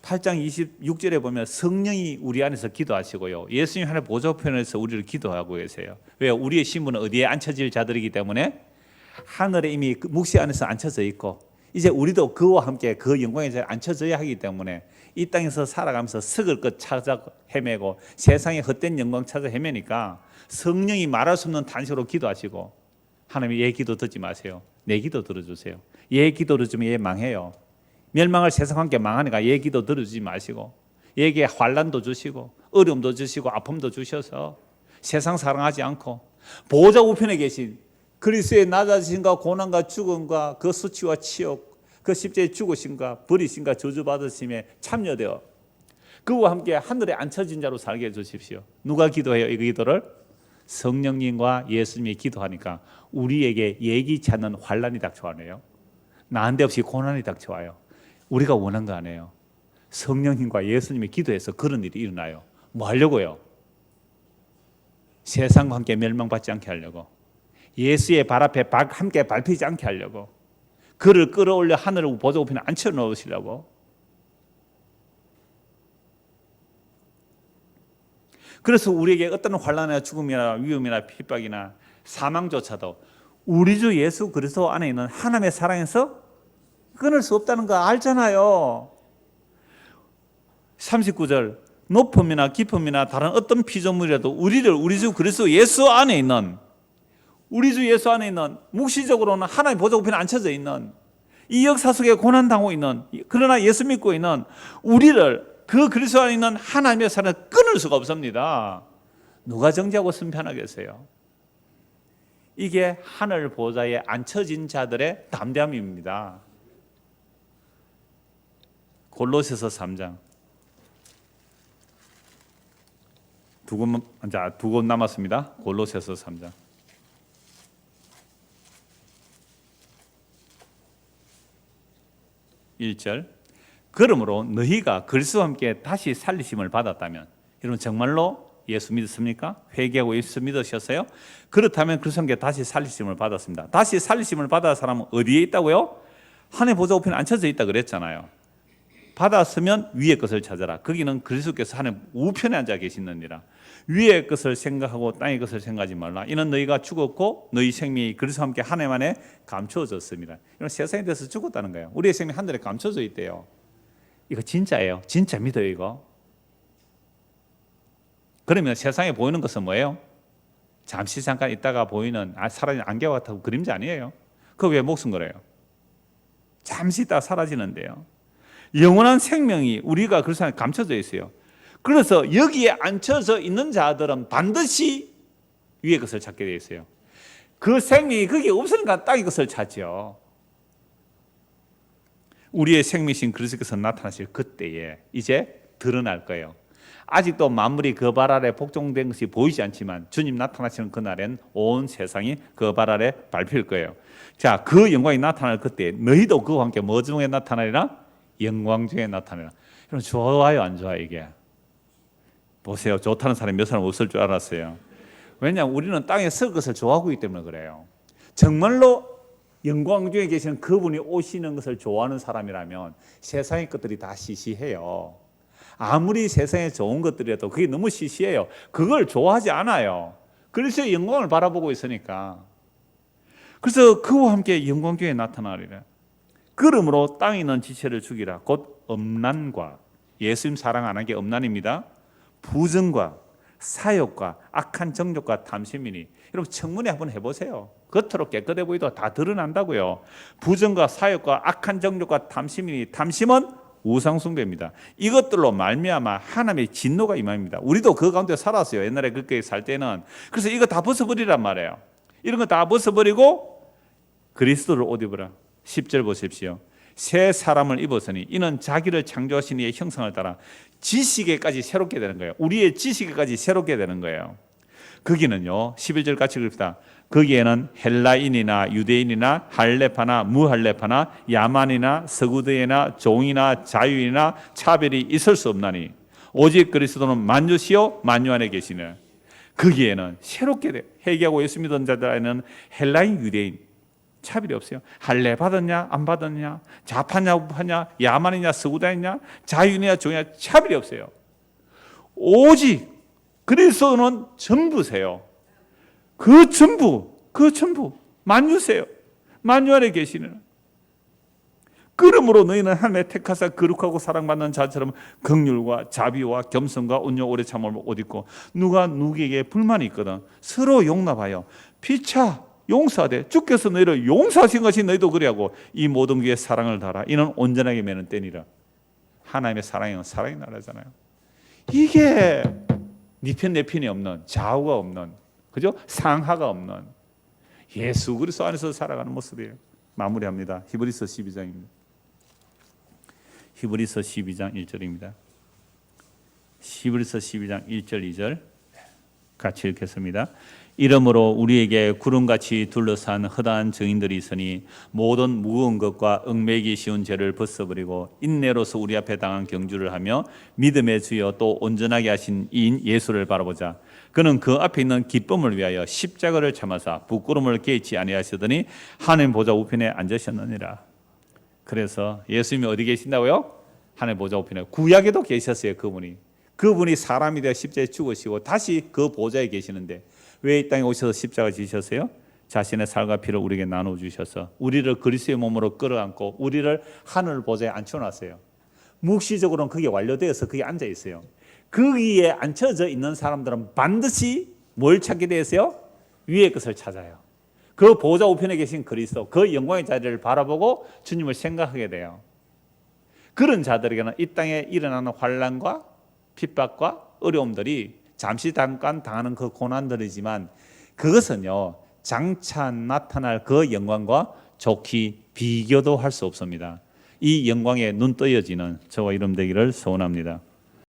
8장 26절에 보면 성령이 우리 안에서 기도하시고요. 예수님 하나님 보좌 우편에서 우리를 기도하고 계세요. 왜요? 우리의 신분은 어디에 앉혀질 자들이기 때문에 하늘에 이미 묵시 안에서 앉혀져 있고 이제 우리도 그와 함께 그 영광의 자리에 앉혀져야 하기 때문에 이 땅에서 살아가면서 썩을 것 찾아 헤매고 세상의 헛된 영광 찾아 헤매니까 성령이 말할 수 없는 탄식으로 기도하시고, 하나님이 얘 기도 듣지 마세요. 내 기도 들어주세요. 얘 기도 들으면 얘 망해요. 멸망을 세상과 함께 망하니까 얘 기도 들어주지 마시고 얘에게 환난도 주시고 어려움도 주시고 아픔도 주셔서 세상 사랑하지 않고 보좌 우편에 계신 그리스도의 낮아지심과 고난과 죽음과 그 수치와 치욕, 그 십자가의 죽으심과 버리심과 저주받으심에 참여되어 그와 함께 하늘에 앉혀진 자로 살게 해주십시오. 누가 기도해요? 이 기도를? 성령님과 예수님이 기도하니까 우리에게 예기치 않는 환난이 닥쳐와요. 난데없이 고난이 닥쳐와요. 우리가 원한 거 아니에요. 성령님과 예수님이 기도해서 그런 일이 일어나요. 뭐 하려고요? 세상과 함께 멸망받지 않게 하려고, 예수의 발 앞에 함께 밟히지 않게 하려고, 그를 끌어올려 하늘을 보좌 우편에 앉혀 놓으시려고. 그래서 우리에게 어떤 환난이나 죽음이나 위험이나 핍박이나 사망조차도 우리 주 예수 그리스도 안에 있는 하나님의 사랑에서 끊을 수 없다는 거 알잖아요. 39절 높음이나 깊음이나 다른 어떤 피조물이라도 우리를 우리 주 그리스도 예수 안에 있는 우리 주 예수 안에 있는 묵시적으로는 하나님 보좌 우편에 앉혀져 있는 이 역사 속에 고난당하고 있는 그러나 예수 믿고 있는 우리를 그 그리스도 안에 있는 하나님의 사랑을 끊을 수가 없습니다. 누가 정죄하고 승편하겠어요? 이게 하늘 보좌에 앉혀진 자들의 담대함입니다. 골로새서 3장 두 곳 남았습니다. 골로새서 3장 1절 그러므로 너희가 그리스도와 함께 다시 살리심을 받았다면 여러분 정말로 예수 믿었습니까? 회개하고 예수 믿으셨어요? 그렇다면 그리스도와 함께 다시 살리심을 받았습니다. 다시 살리심을 받은 사람은 어디에 있다고요? 하나님 보좌 우편에 앉혀져 있다 그랬잖아요. 받았으면 위의 것을 찾아라. 거기는 그리스도께서 하나님 우편에 앉아 계시느니라. 위의 것을 생각하고 땅의 것을 생각하지 말라. 이는 너희가 죽었고 너희 생명이 그리스도와 함께 하나님 안에 감추어졌습니다. 이건 세상에 대해서 죽었다는 거예요. 우리의 생명이 하늘에 감춰져 있대요. 이거 진짜예요. 진짜 믿어요 이거. 그러면 세상에 보이는 것은 뭐예요? 잠시 잠깐 있다가 보이는 사라진 안개와 같은 그림자 아니에요. 그거 왜 목숨 걸어요? 잠시 있다가 사라지는데요. 영원한 생명이 우리가 그리스도 안에 감춰져 있어요. 그래서 여기에 앉혀져 있는 자들은 반드시 위의 것을 찾게 되어 있어요. 그 생명이 거기에 없으니까 땅의 것을 찾죠. 우리의 생명이신 그리스도께서 나타나실 그때에 이제 드러날 거예요. 아직도 만물이 그 발 아래 복종된 것이 보이지 않지만 주님 나타나시는 그날엔 온 세상이 그 발 아래 밟힐 거예요. 자, 그 영광이 나타날 그때 너희도 그와 함께 뭐 중에 나타나리라? 영광 중에 나타나리라. 여러분 좋아요 안 좋아요 이게? 보세요. 좋다는 사람이 몇 사람 없을 줄 알았어요. 왜냐하면 우리는 땅에 설 것을 좋아하고 있기 때문에 그래요. 정말로 영광 중에 계시는 그분이 오시는 것을 좋아하는 사람이라면 세상의 것들이 다 시시해요. 아무리 세상에 좋은 것들이라도 그게 너무 시시해요. 그걸 좋아하지 않아요. 그래서 영광을 바라보고 있으니까. 그래서 그와 함께 영광 중에 나타나리라. 그러므로 땅에 있는 지체를 죽이라. 곧 음란과 예수님 사랑 안 한 게 음란입니다. 부정과 사욕과 악한 정욕과 탐심이니. 여러분 청문회 한번 해보세요. 겉으로 깨끗해 보이도 다 드러난다고요. 부정과 사욕과 악한 정욕과 탐심이니. 탐심은 우상숭배입니다. 이것들로 말미암아 하나님의 진노가 임합니다. 우리도 그 가운데 살았어요. 옛날에 그렇게 살 때는. 그래서 이거 다 벗어버리란 말이에요. 이런 거 다 벗어버리고 그리스도를 옷 입으라. 10절 보십시오. 새 사람을 입었으니 이는 자기를 창조하신 이의 형상을 따라 지식에까지 새롭게 되는 거예요. 우리의 지식에까지 새롭게 되는 거예요. 거기는요 11절 같이 읽읍시다. 거기에는 헬라인이나 유대인이나 할레파나 무할레파나 야만이나 서구대이나 종이나 자유인이나 차별이 있을 수 없나니 오직 그리스도는 만주시요 만유 안에 계시네. 거기에는 새롭게 돼. 회개하고 예수 믿은 자들 안에는 헬라인 유대인 차별이 없어요. 할례 받았냐 안 받았냐, 좌파냐 우파냐, 야만이냐 서구다이냐, 자유인이냐 종이냐 차별이 없어요. 오직 그리스도는 전부세요. 그 전부 만유세요. 만유 안에 계시는. 그러므로 너희는 하나님의 택하사 거룩하고 사랑받는 자처럼 긍휼과 자비와 겸손과 온유 오래 참음을 옷 입고 누가 누구에게 불만이 있거든 서로 용납하여 피차 용서하되 주께서 너희를 용서하신 것이 너희도 그리하고 이 모든 교회에 사랑을 달아 이는 온전하게 매는 때니라. 하나님의 사랑은 사랑의 나라잖아요. 이게 네 편 내 편이 없는 좌우가 없는 그죠? 상하가 없는 예수 그리스도 안에서 살아가는 모습이에요. 마무리합니다. 히브리서 12장입니다. 히브리서 12장 1절입니다. 히브리서 12장 1절 2절 같이 읽겠습니다. 이러므로 우리에게 구름같이 둘러싼 허다한 증인들이 있으니 모든 무거운 것과 얽매이기 쉬운 죄를 벗어버리고 인내로서 우리 앞에 당한 경주를 하며 믿음의 주여 또 온전하게 하신 이인 예수를 바라보자. 그는 그 앞에 있는 기쁨을 위하여 십자가를 참아사 부끄러움을 개의치 아니하시더니 하나님 보좌 우편에 앉으셨느니라. 그래서 예수님이 어디 계신다고요? 하나님 보좌 우편에. 구약에도 계셨어요. 그분이. 그분이 사람이 되어 십자가에 죽으시고 다시 그 보좌에 계시는데 왜 이 땅에 오셔서 십자가 지셨어요? 자신의 살과 피를 우리에게 나눠주셔서 우리를 그리스도의 몸으로 끌어안고 우리를 하늘 보좌에 앉혀놨어요. 묵시적으로는 그게 완료되어서 거기에 앉아 있어요. 거기에 앉혀져 있는 사람들은 반드시 뭘 찾게 되었어요? 위의 것을 찾아요. 그 보좌 우편에 계신 그리스도, 그 영광의 자리를 바라보고 주님을 생각하게 돼요. 그런 자들에게는 이 땅에 일어나는 환난과 핍박과 어려움들이 잠시 잠깐 당하는 그 고난들이지만 그것은요 장차 나타날 그 영광과 좋게 비교도 할 수 없습니다. 이 영광에 눈 떠여지는 저와 여러분 되기를 소원합니다.